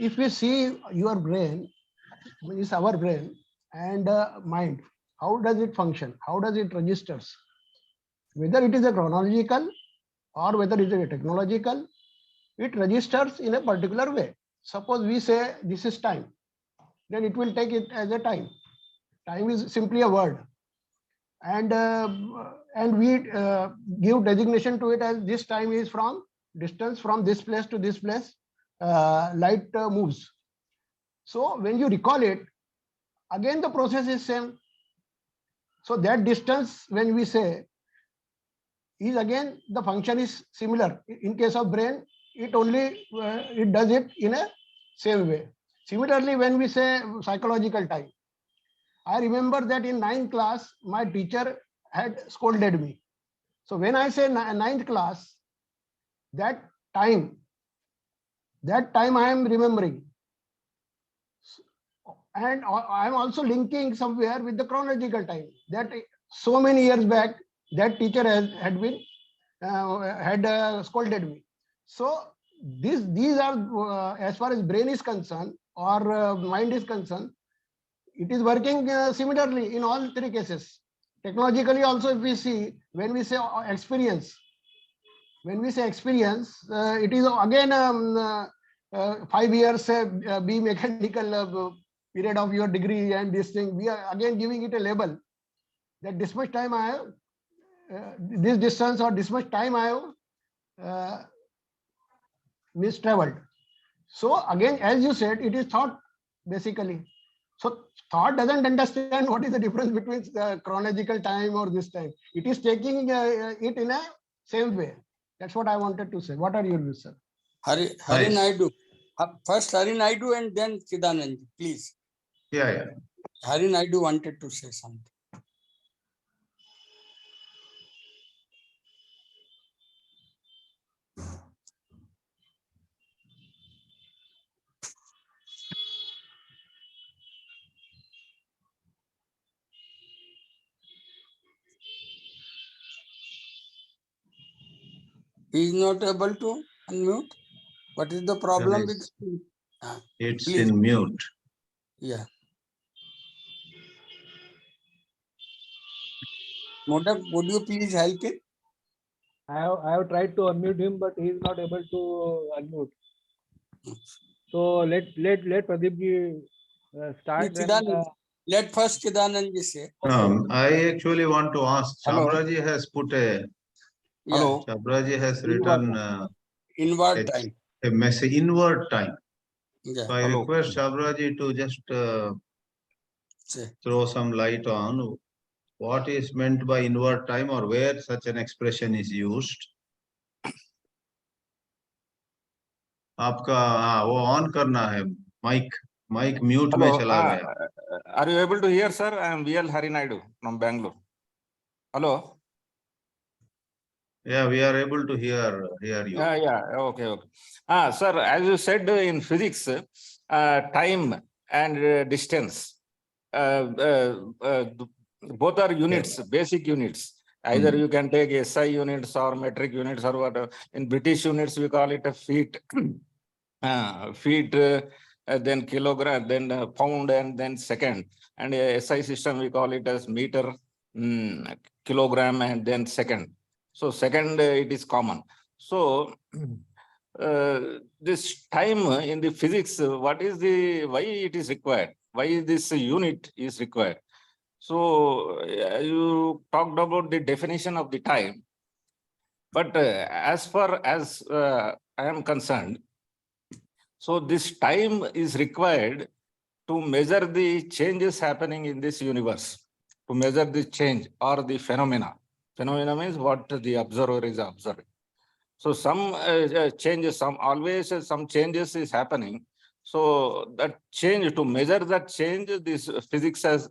If we see your brain, is our brain and mind, how does it function? How does it registers? Whether it is a chronological or whether it is a technological, it registers in a particular way. Suppose we say this is time, then it will take it as a time. Time is simply a word, and we give designation to it as this time is from distance from this place to this place. Light moves. So when you recall it, again the process is same. So that distance, when we say, is again the function is similar. In case of brain, it only it does it in a same way. Similarly, when we say psychological time, I remember that in 9th class, my teacher had scolded me. So when I say 9th class, that time I am remembering. And I'm also linking somewhere with the chronological time, that so many years back, that teacher had been scolded me. So these are as far as brain is concerned or mind is concerned, it is working similarly in all three cases. Technologically also, if we see, when we say experience, it is again 5 years be mechanical period of your degree, and this thing we are again giving it a label that this much time I have this distance or this much time I have traveled. So again, as you said, it is thought basically. So thought doesn't understand what is the difference between chronological time or this time. It is taking it in a same way. That's what I wanted to say. What are your views, sir? Hari Nice. Naidu. First Hari Naidu and then Chidanandji, please. Yeah. Hari Naidu wanted to say something. He is not able to unmute. What is the problem with? It's Please. in mute. Yeah. Modak, would you please help it? I have tried to unmute him, but he is not able to unmute. So let Pradeep ji start. Then, Let first Chidanandji say. I actually want to ask. Hello. Chhabra has put a. Yeah. Hello. Chhabra has Inward written Inward time. a message inward time. Yeah. So I Hello. request Chhabra to just Say. throw some light on what is meant by inward time or where such an expression is used. आपका वो on करना है mic mute में Hello. चला गया. Are you able to hear, sir? I am L Hari Naidu from Bangalore. Hello. Yeah, we are able to hear you. Yeah. Okay. Sir, as you said in physics, time and distance, both are units, basic units. Either you can take SI units or metric units or whatever. In British units, we call it a feet, then kilogram, then pound, and then second. And SI system, we call it as meter, kilogram, and then second. So second, it is common. So this time in the physics, why it is required? Why this unit is required? So you talked about the definition of the time, but as far as I am concerned, so this time is required to measure the changes happening in this universe, to measure the change or the phenomena. Phenomena means what the observer is observing. So some changes, some changes is happening. So that change, to measure that change, this physics has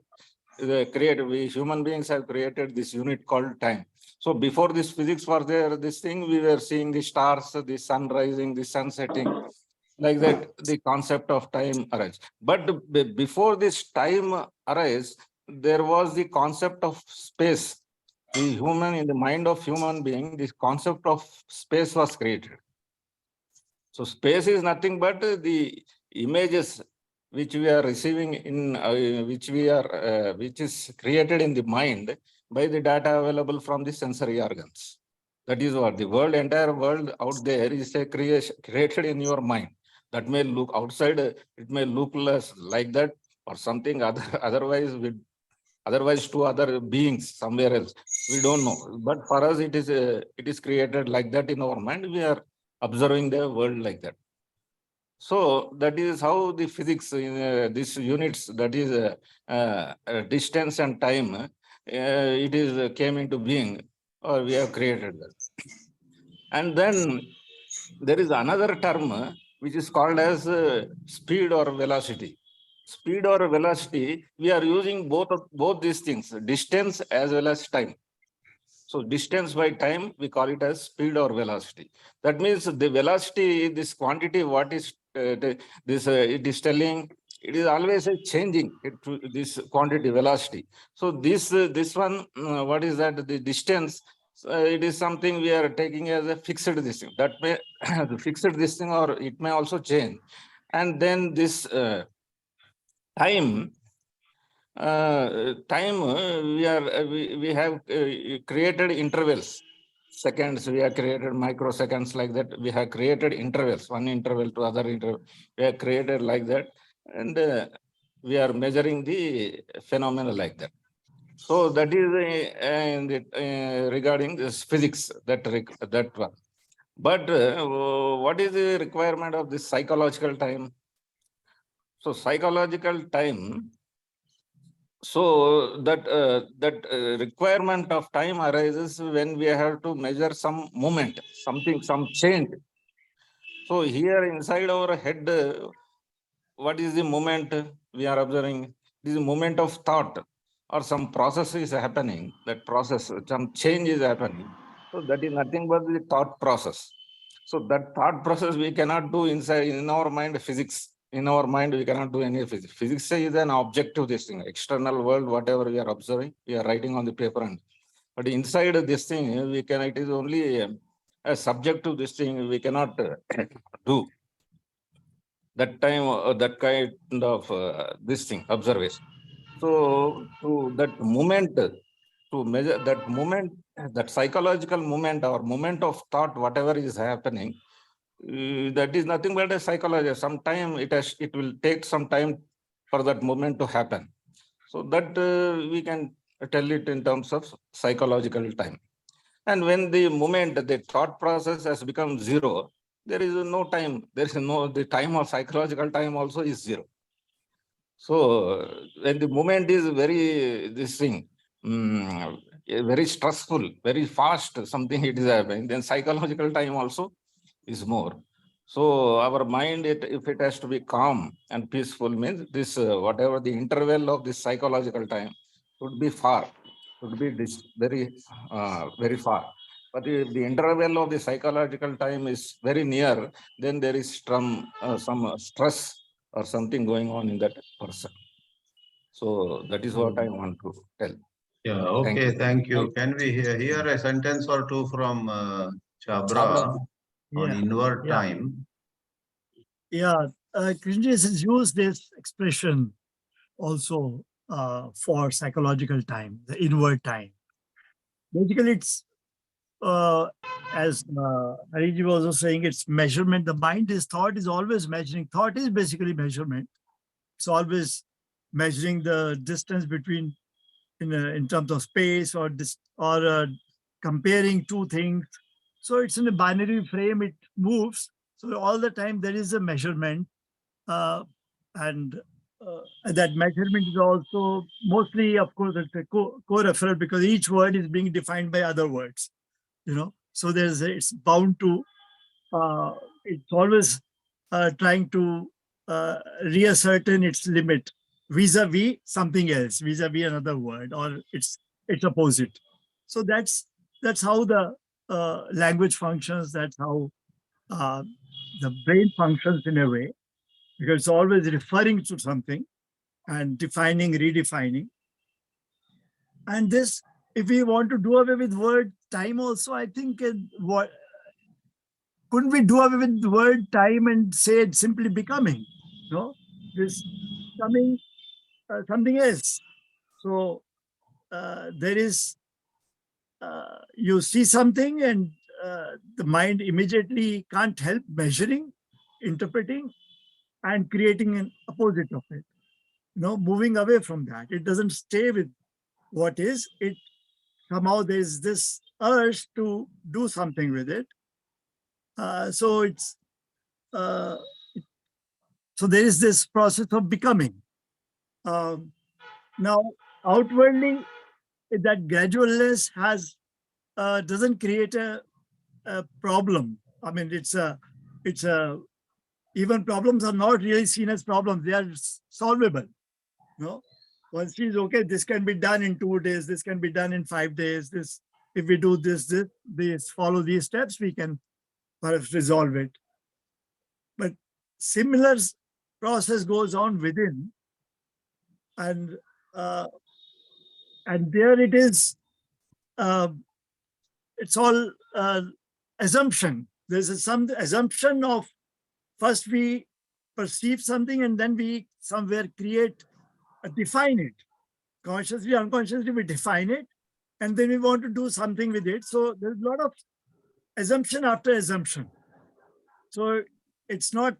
created, we human beings have created this unit called time. So before this physics was there, this thing, we were seeing the stars, the sun rising, the sun setting, like that, the concept of time arises. But before this time arises, there was the concept of space. The human, in the mind of human being, this concept of space was created. So space is nothing but the images which we are receiving in, which is created in the mind by the data available from the sensory organs. That is what the world, entire world out there is a creation created in your mind. That may look outside, it may look less like that or something otherwise to other beings somewhere else. We don't know. But for us, it is created like that in our mind. We are observing the world like that. So that is how the physics in these units, that is distance and time, it is came into being, or we have created that. And then there is another term which is called as speed or velocity. Speed or velocity, we are using both these things, distance as well as time. So distance by time, we call it as speed or velocity. That means the velocity, this quantity, what is it is telling, it is always changing this quantity velocity. So this one, what is that? The distance, it is something we are taking as a fixed distance. That may fixed distance, or it may also change. And then this time, we have created intervals, seconds, we have created microseconds, like that. We have created intervals, one interval to other interval. We have created like that, and we are measuring the phenomena like that. So that is regarding this physics, that one. But what is the requirement of this psychological time? So psychological time, so that requirement of time arises when we have to measure some movement, some change. So here inside our head, what is the moment we are observing? This is moment of thought, or some process is happening. That process, some change is happening. So that is nothing but the thought process. So that thought process we cannot do inside in our mind physics. In our mind, we cannot do any physics. Physics is an objective, this thing, external world, whatever we are observing, we are writing on the paper. But inside this thing, it is only a subjective, this thing we cannot do. that time, that kind of this thing, observation. So to that moment, to measure that moment, that psychological moment or moment of thought, whatever is happening, that is nothing but a psychology. Sometime it will take some time for that moment to happen. So that we can tell it in terms of psychological time. And when the moment, the thought process has become zero, there is no time. There is no, the time of psychological time also is zero. So when the moment is very, this thing, very stressful, very fast, something it is happening, then psychological time also is more. So our mind, if it has to be calm and peaceful, means this, whatever the interval of this psychological time should be far, should be this very, very far. But if the interval of the psychological time is very near, then there is some stress or something going on in that person. So that is what I want to tell. Yeah, Thank okay, you. thank you. Can we hear a sentence or two from Chhabra Chhabra. on Yeah, inward yeah. time? Yeah, Krishnji has used this expression also for psychological time, the inward time. Basically, it's as Hariji was also saying, it's measurement. The mind is thought is always measuring. Thought is basically measurement. It's always measuring the distance between in terms of space or comparing two things. So it's in a binary frame. It moves. So all the time there is a measurement, and that measurement is also mostly, of course, it's a co-referral because each word is being defined by other words. So it's bound to. It's always trying to reascertain its limit vis-a-vis something else, vis-a-vis another word, or its opposite. So that's how the language functions. That's how the brain functions in a way, because it's always referring to something and defining, redefining. And this, if we want to do away with word time also, I think what couldn't we do away with the word time and say it's simply becoming? This becoming something else. So there is, you see something and the mind immediately can't help measuring, interpreting, and creating an opposite of it. Moving away from that. It doesn't stay with what is. It somehow there's this urge to do something with it. So it's so there is this process of becoming. Now, outwardly, that gradualness doesn't create a problem. I mean, it's even problems are not really seen as problems. They are solvable. One sees, okay, this can be done in 2 days. This can be done in 5 days. This, if we do this, follow these steps, we can perhaps resolve it. But similar process goes on within, and there it is. It's all assumption. There's some assumption of first we perceive something and then we somewhere define it. Consciously, unconsciously, we define it, and then we want to do something with it. So there's a lot of assumption after assumption. So it's not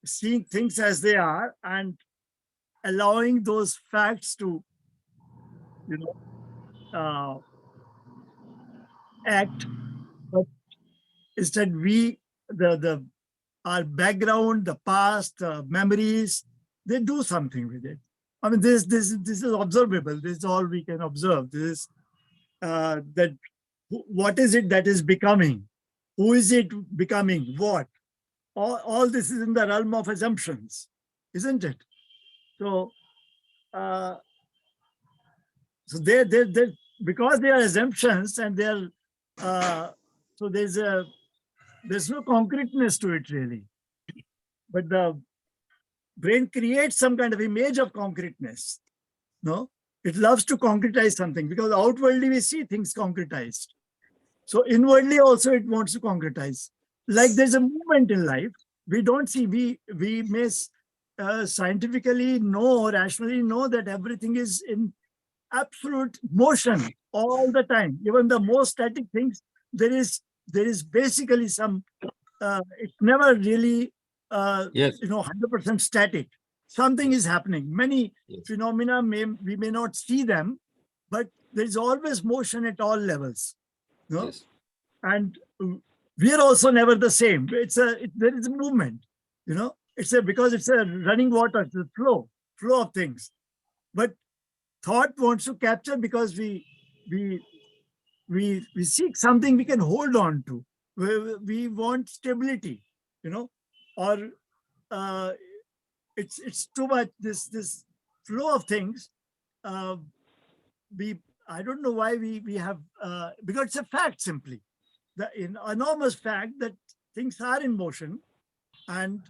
seeing things as they are and allowing those facts to, act, but instead our background, the past, memories, they do something with it. I mean, this is observable. This is all we can observe. This is that. What is it that is becoming? Who is it becoming? What? All this is in the realm of assumptions, isn't it? So, so they because they are assumptions and they are so there's no concreteness to it really, but the brain creates some kind of image of concreteness. It loves to concretize something because outwardly we see things concretized. So inwardly also it wants to concretize. Like there's a movement in life. we don't see, we may scientifically know, rationally know that everything is in absolute motion all the time. Even the most static things, there is basically some, it's never really, Yes. 100% static. Something is happening. Many Yes. phenomena we may not see them, but there is always motion at all levels. Yes. And we are also never the same. There is a movement, because it's a running water, it's a flow of things. But thought wants to capture because we seek something we can hold on to. We want stability, or it's too much, this flow of things. Uh, I don't know why we have, because it's a fact simply, the enormous fact that things are in motion, and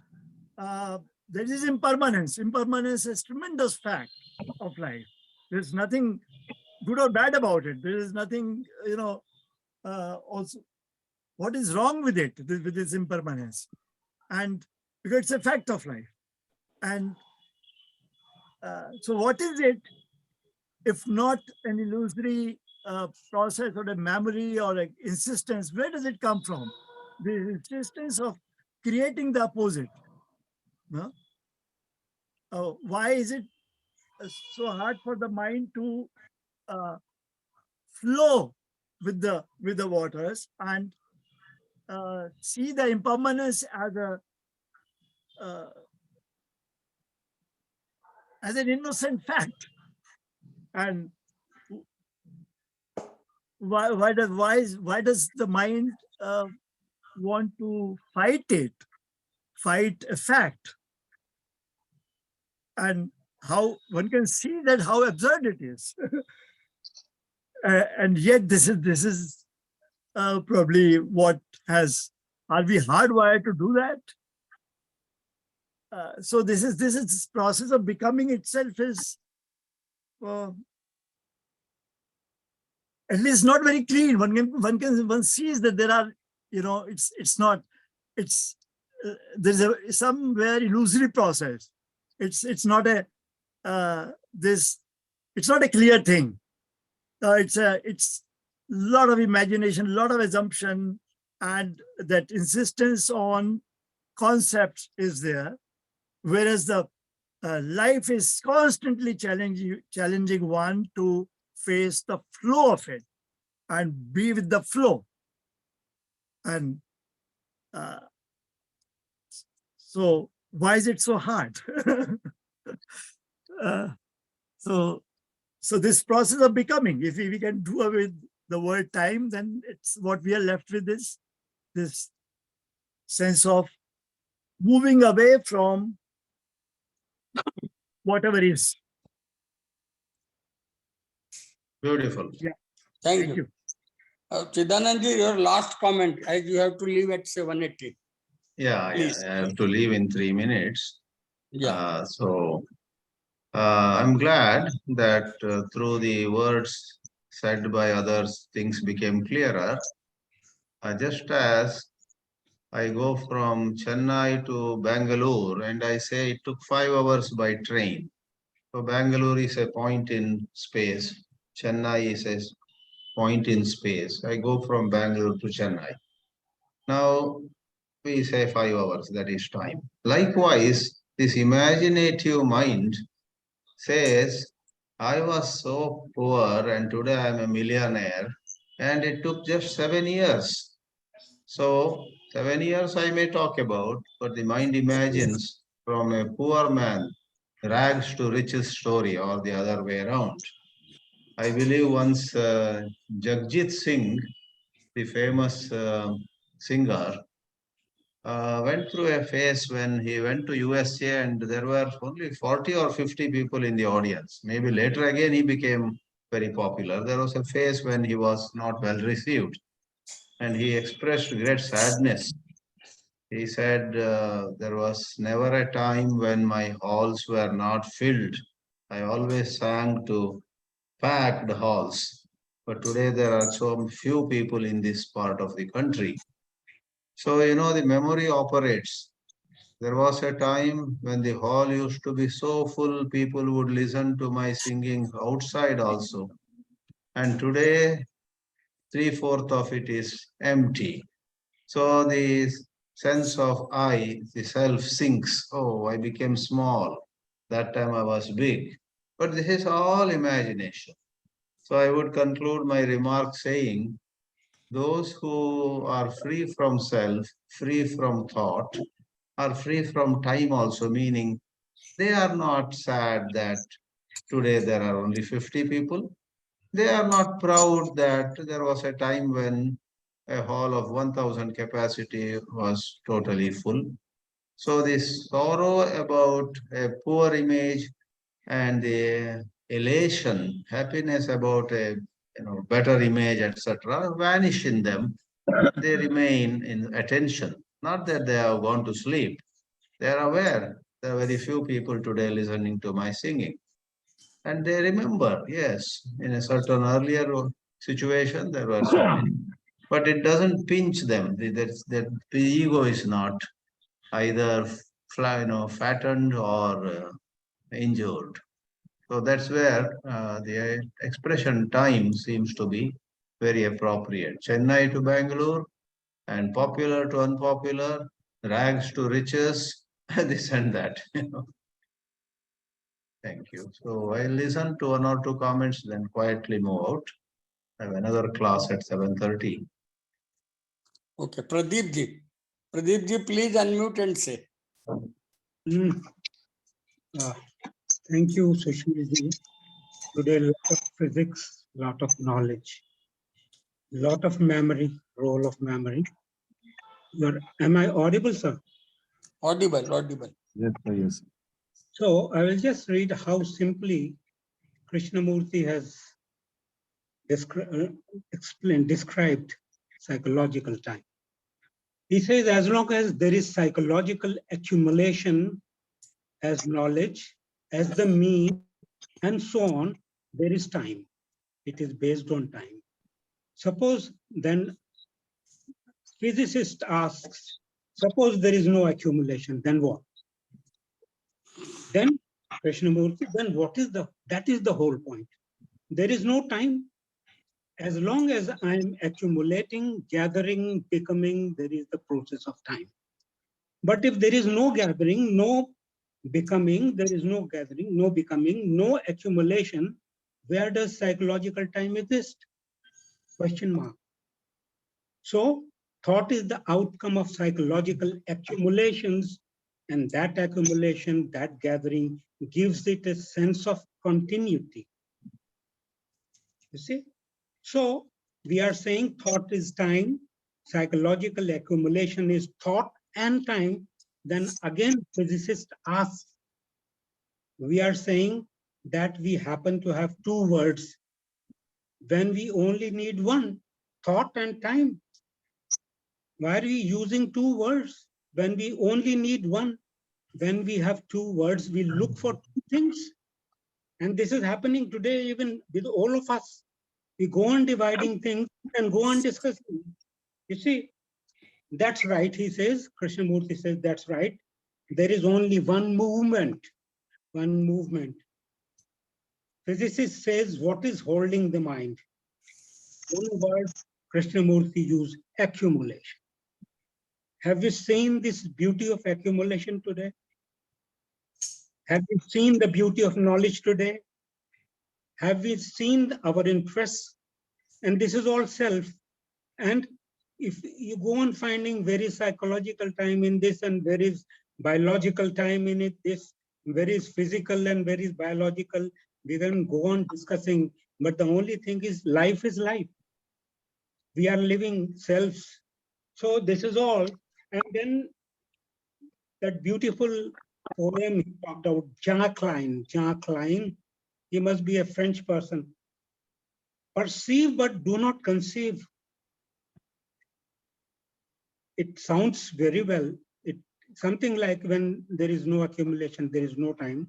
there is impermanence. Impermanence is tremendous fact of life. There's nothing good or bad about it. There is nothing, also, what is wrong with it, with this impermanence? And because it's a fact of life. And so what is it if not an illusory process or a memory or an insistence? Where does it come from? The insistence of creating the opposite. No? Why is it so hard for the mind to flow with the waters and see the impermanence as an innocent fact? And why does the mind want to fight a fact? And how one can see that how absurd it is. And yet this is probably what are we hardwired to do that? So this process of becoming itself is at least not very clean. One sees that there are, there's somewhere illusory process. It's not a it's not a clear thing. It's a lot of imagination, a lot of assumption, and that insistence on concepts is there, whereas the life is constantly challenging one to face the flow of it and be with the flow. And so why is it so hard? So this process of becoming, if we can do away with the word time, then it's what we are left with is this sense of moving away from whatever is. Beautiful. Yeah. Thank you. Chidanandji, your last comment, as you have to leave at 7:80. Yeah, Please. I have to leave in 3 minutes. Yeah. I'm glad that through the words said by others, things became clearer. Just as I go from Chennai to Bangalore and I say it took 5 hours by train. So Bangalore is a point in space. Chennai is a point in space. I go from Bangalore to Chennai. Now we say 5 hours, that is time. Likewise, this imaginative mind says, I was so poor and today I'm a millionaire, and it took just 7 years. So 7 years I may talk about, but the mind imagines from a poor man, rags to riches story, or the other way around. I believe once Jagjit Singh, the famous singer, went through a phase when he went to USA and there were only 40 or 50 people in the audience. Maybe later again he became very popular. There was a phase when he was not well received and he expressed great sadness. He said, there was never a time when my halls were not filled. I always sang to packed halls. But today there are so few people in this part of the country. So, the memory operates. There was a time when the hall used to be so full, people would listen to my singing outside also. And today, three-fourths of it is empty. So the sense of I, the self sinks. Oh, I became small. That time I was big. But this is all imagination. So I would conclude my remark saying, those who are free from self, free from thought, are free from time also, meaning they are not sad that today there are only 50 people. They are not proud that there was a time when a hall of 1,000 capacity was totally full. So this sorrow about a poor image and the elation, happiness about a better image, etc., vanish in them. They remain in attention. Not that they have gone to sleep. They are aware. There are very few people today listening to my singing. And they remember, yes, in a certain earlier situation, there were so many. But it doesn't pinch them. That the ego is not either fattened or injured. So that's where the expression time seems to be very appropriate. Chennai to Bangalore and popular to unpopular, rags to riches, this and that. Thank you. So I'll listen to one or two comments, then quietly move out. I have another class at 7:30. Okay, Pradeep ji. Pradeep ji, please unmute and say. Thank you, Sushmita. Today, a lot of physics, lot of knowledge, lot of memory, role of memory. Am I audible, sir? Audible, audible. Yes, sir, yes. So I will just read how simply Krishnamurti has described psychological time. He says, as long as there is psychological accumulation as knowledge, as the mean, and so on, there is time. It is based on time. Suppose then physicist asks, suppose there is no accumulation, then what? Then Krishnamurti, then that is the whole point. There is no time. As long as I'm accumulating, gathering, becoming, there is the process of time. But if there is no gathering, no becoming, there is no gathering, no becoming, no accumulation, where does psychological time exist? Question mark. So thought is the outcome of psychological accumulations, and that accumulation, that gathering gives it a sense of continuity. You see? So we are saying thought is time, psychological accumulation is thought and time. Then again, physicist asks, we are saying that we happen to have two words when we only need one, thought and time. Why are we using two words when we only need one? When we have two words, we look for two things. And this is happening today even with all of us. We go on dividing things and go on discussing. You see, that's right, he says, Krishnamurti says, that's right. There is only one movement, one movement. Physicist says, what is holding the mind? One word Krishnamurti used, accumulation. Have you seen this beauty of accumulation today? Have you seen the beauty of knowledge today? Have we seen our interests? And this is all self. And if you go on finding very psychological time in this and there is biological time in it, this, where is physical and where is biological, we can go on discussing. But the only thing is life. We are living selves. So this is all. And then that beautiful poem he talked about, Jean Klein, he must be a French person. Perceive but do not conceive. It sounds very well. It something like when there is no accumulation, there is no time.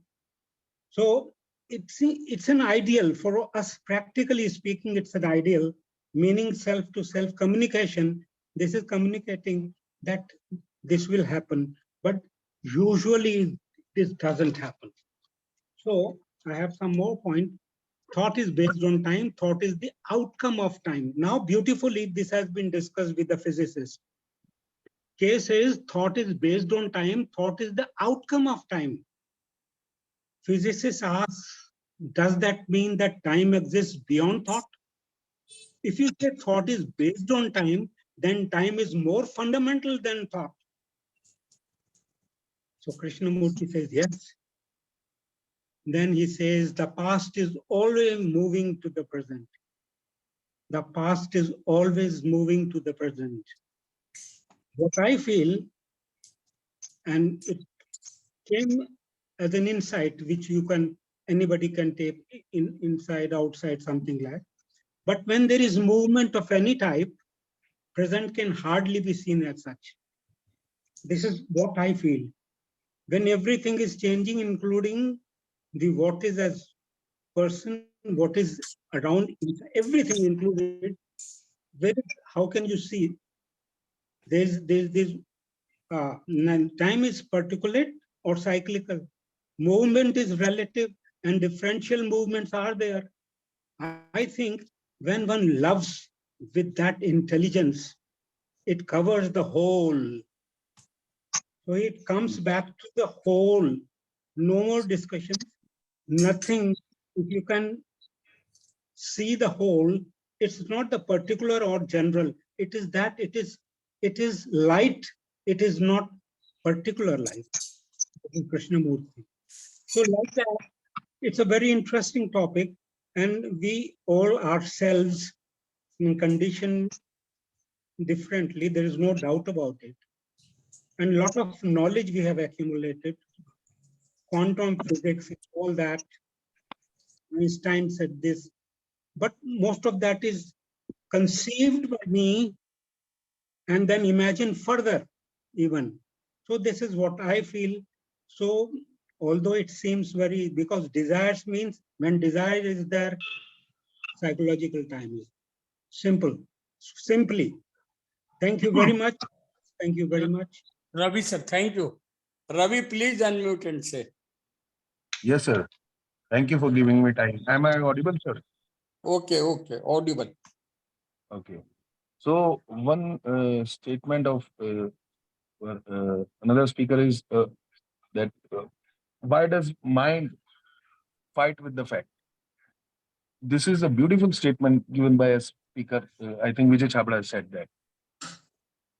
So it's an ideal for us, practically speaking, it's an ideal, meaning self to self communication. This is communicating that this will happen. But Usually this doesn't happen. So I have some more point. Thought is based on time. Thought is the outcome of time. Now, beautifully, this has been discussed with the physicist. K says thought is based on time. Thought is the outcome of time. Physicists ask, does that mean that time exists beyond thought? If you say thought is based on time, then time is more fundamental than thought. So Krishnamurti says yes. Then he says the past is always moving to the present. The past is always moving to the present. What I feel, and it came as an insight which anybody can take inside, outside, something like. But when there is movement of any type, present can hardly be seen as such. This is what I feel. When everything is changing, including the what is as person, what is around, everything included, how can you see? There's time is particulate or cyclical. Movement is relative and differential movements are there. I think when one loves with that intelligence, it covers the whole. So it comes back to the whole. No more discussion, nothing. If you can see the whole, it's not the particular or general. It is that it is light. It is not particular light. Krishnamurti. So like that, it's a very interesting topic, and we all ourselves in condition differently. There is no doubt about it. And a lot of knowledge we have accumulated, quantum physics, all that. Einstein said this, but most of that is conceived by me and then imagined further even. So this is what I feel. So although it seems very, because desires means when desire is there, psychological time is simple, simply. Thank you very much. Thank you very much. Ravi sir, thank you. Ravi, please unmute and say. Yes, sir. Thank you for giving me time. Am I audible, sir? Okay, audible. Okay. So one statement of another speaker is that why does mind fight with the fact? This is a beautiful statement given by a speaker. I think Vijay Chhabra has said that.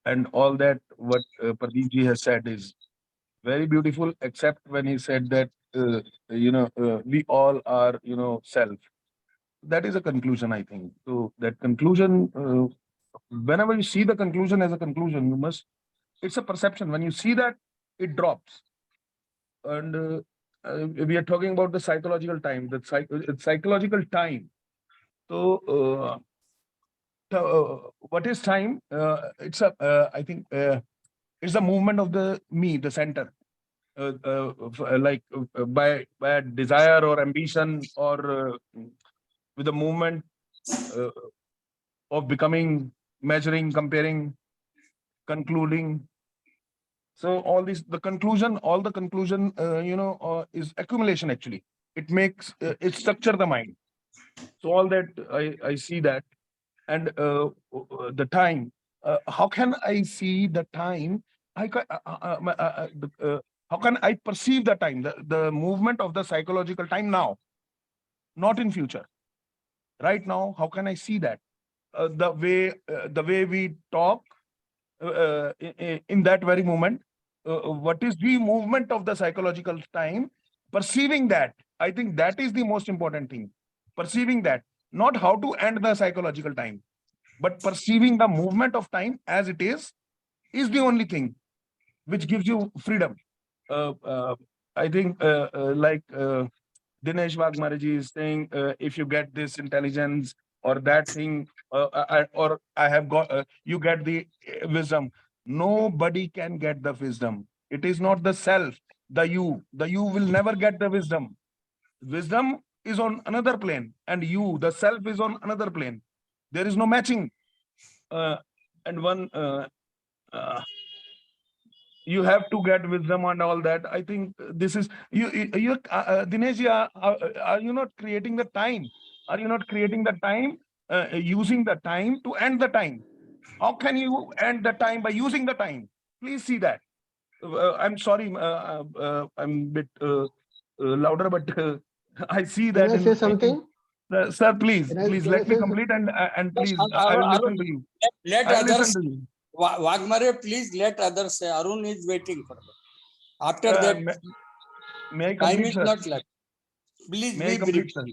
And all that what Pradeep ji has said is very beautiful, except when he said that, we all are, self. That is a conclusion, I think. So that conclusion, whenever you see the conclusion as a conclusion, it's a perception. When you see that, it drops. And we are talking about the psychological time, psychological time. So, what is time? I think, it's the movement of the me, the center. By a desire or ambition or with the movement uh, of becoming, measuring, comparing, concluding. So all the conclusion, is accumulation actually. It makes, it structure the mind. So all that I see that. And the time, how can I see the time? How can I perceive the time, the movement of the psychological time now, not in future? Right now, how can I see that? The way we talk in that very moment, what is the movement of the psychological time? Perceiving that, I think that is the most important thing. Perceiving that, not how to end the psychological time, but perceiving the movement of time as it is the only thing which gives you freedom. I think Dinesh Waghmare ji is saying, if you get this intelligence or that thing, or I have got, you get the wisdom. Nobody can get the wisdom. It is not the self, the you. The you will never get the wisdom. Wisdom is on another plane, and you, the self, is on another plane. There is no matching. And one, you have to get wisdom and all that. I think this is you Dinesh, are you not creating the time? Are you not creating the time, using the time to end the time? How can you end the time by using the time? Please see that. I'm sorry, I'm a bit louder, but I see Can that I say something? sir, please, Can I let me say complete, and please, I will Arun, listen to you. let I will listen others. to you. Waghmare, please let others say. Arun is waiting for them. After Uh, that, may, may I time complete, is sir? not left. Please May I be brief. complete, sir?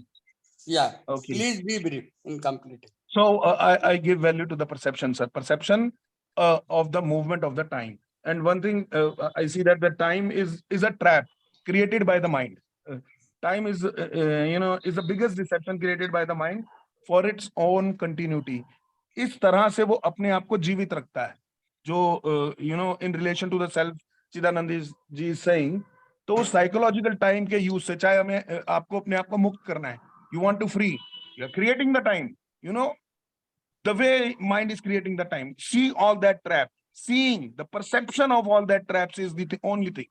Yeah, Okay. please be brief in completing. So I give value to the perception, sir. Perception of the movement of the time. And one thing I see that the time is a trap created by the mind. Time is is the biggest deception created by the mind for its own continuity. इस तरह से वो अपने आप को जीवित रखता है. जो in relation to the self, Chidanandji ji is saying, तो psychological time के use से चाहे हमें आपको अपने आप को मुक्त करना है. You want to free. You are creating the time. The way mind is creating the time. See all that trap. Seeing the perception of all that traps is the only thing.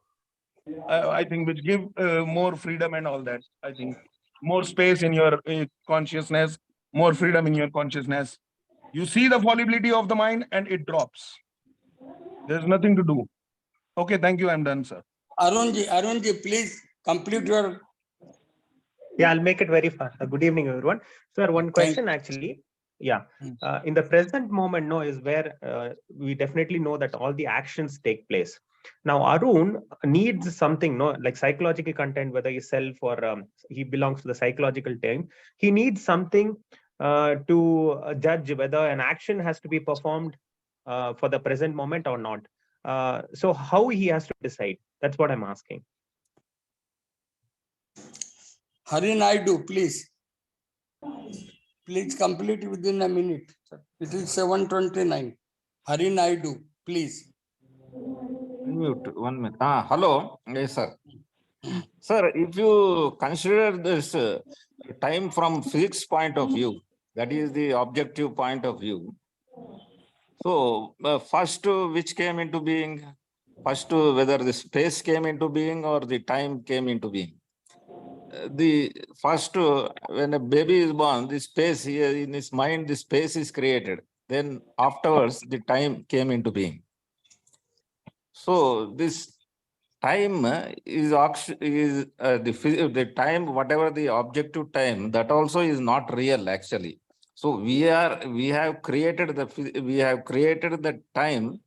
I think which give more freedom and all that. I think more space in your consciousness, more freedom in your consciousness. You see the fallibility of the mind and it drops. There's nothing to do. Okay, thank you. I'm done, sir. Arunji, please complete your. Yeah, I'll make it very fast. Good evening, everyone. Sir, one question actually. Yeah, in the present moment, no, is where we definitely know that all the actions take place. Now, Arun needs something, no, like psychological content, whether he's self or he belongs to the psychological team. He needs something to judge whether an action has to be performed for the present moment or not. So how he has to decide? That's what I'm asking. Hari Naidu, please. Please complete within a minute. It is 7:29. Hari Naidu, please. Mute 1 minute. Hello. Yes, sir. Sir, if you consider this time from physics point of view, that is the objective point of view. So first, which came into being? First, whether the space came into being or the time came into being. The first, when a baby is born, the space here in his mind, the space is created. Then afterwards, the time came into being. So this time is the time, whatever the objective time, that also is not real actually. So we have created the time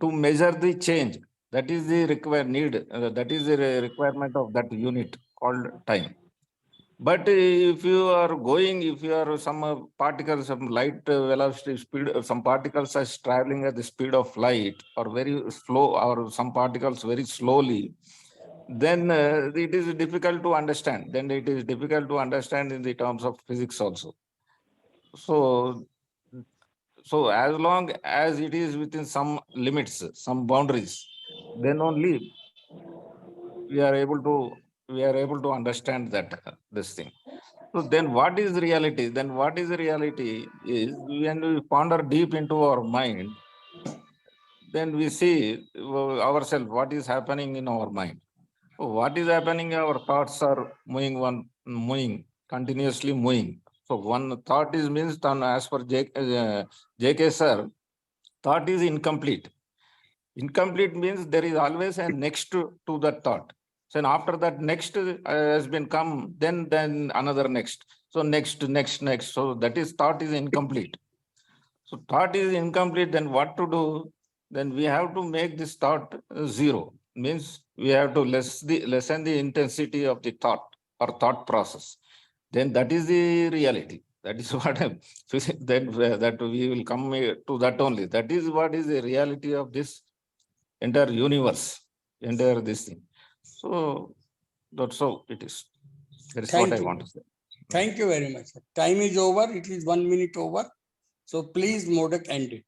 to measure the change. That is the required need. That is the requirement of that unit called time. But if you are some particles, some light velocity speed, some particles are traveling at the speed of light or very slow, or some particles very slowly, then it is difficult to understand. Then it is difficult to understand in the terms of physics also. So as long as it is within some limits, some boundaries, then only we are able to understand that this thing. So then what is reality? Then what is reality is when we ponder deep into our mind, then we see ourselves, what is happening in our mind. What is happening? Our thoughts are moving, continuously moving. So one thought is means, as per J.K. sir, thought is incomplete. Incomplete means there is always a next to that thought. So after that next has been come, then another next. So next. So that is thought is incomplete. So thought is incomplete, then what to do? Then we have to make this thought zero. Means we have to lessen the intensity of the thought or thought process. Then that is the reality. That is what then that we will come to that only. That is what is the reality of this entire universe, entire this thing. So that's how it is. That is what I want to say. Thank you very much. Time is over. It is 1 minute over. So please, Modak, end it.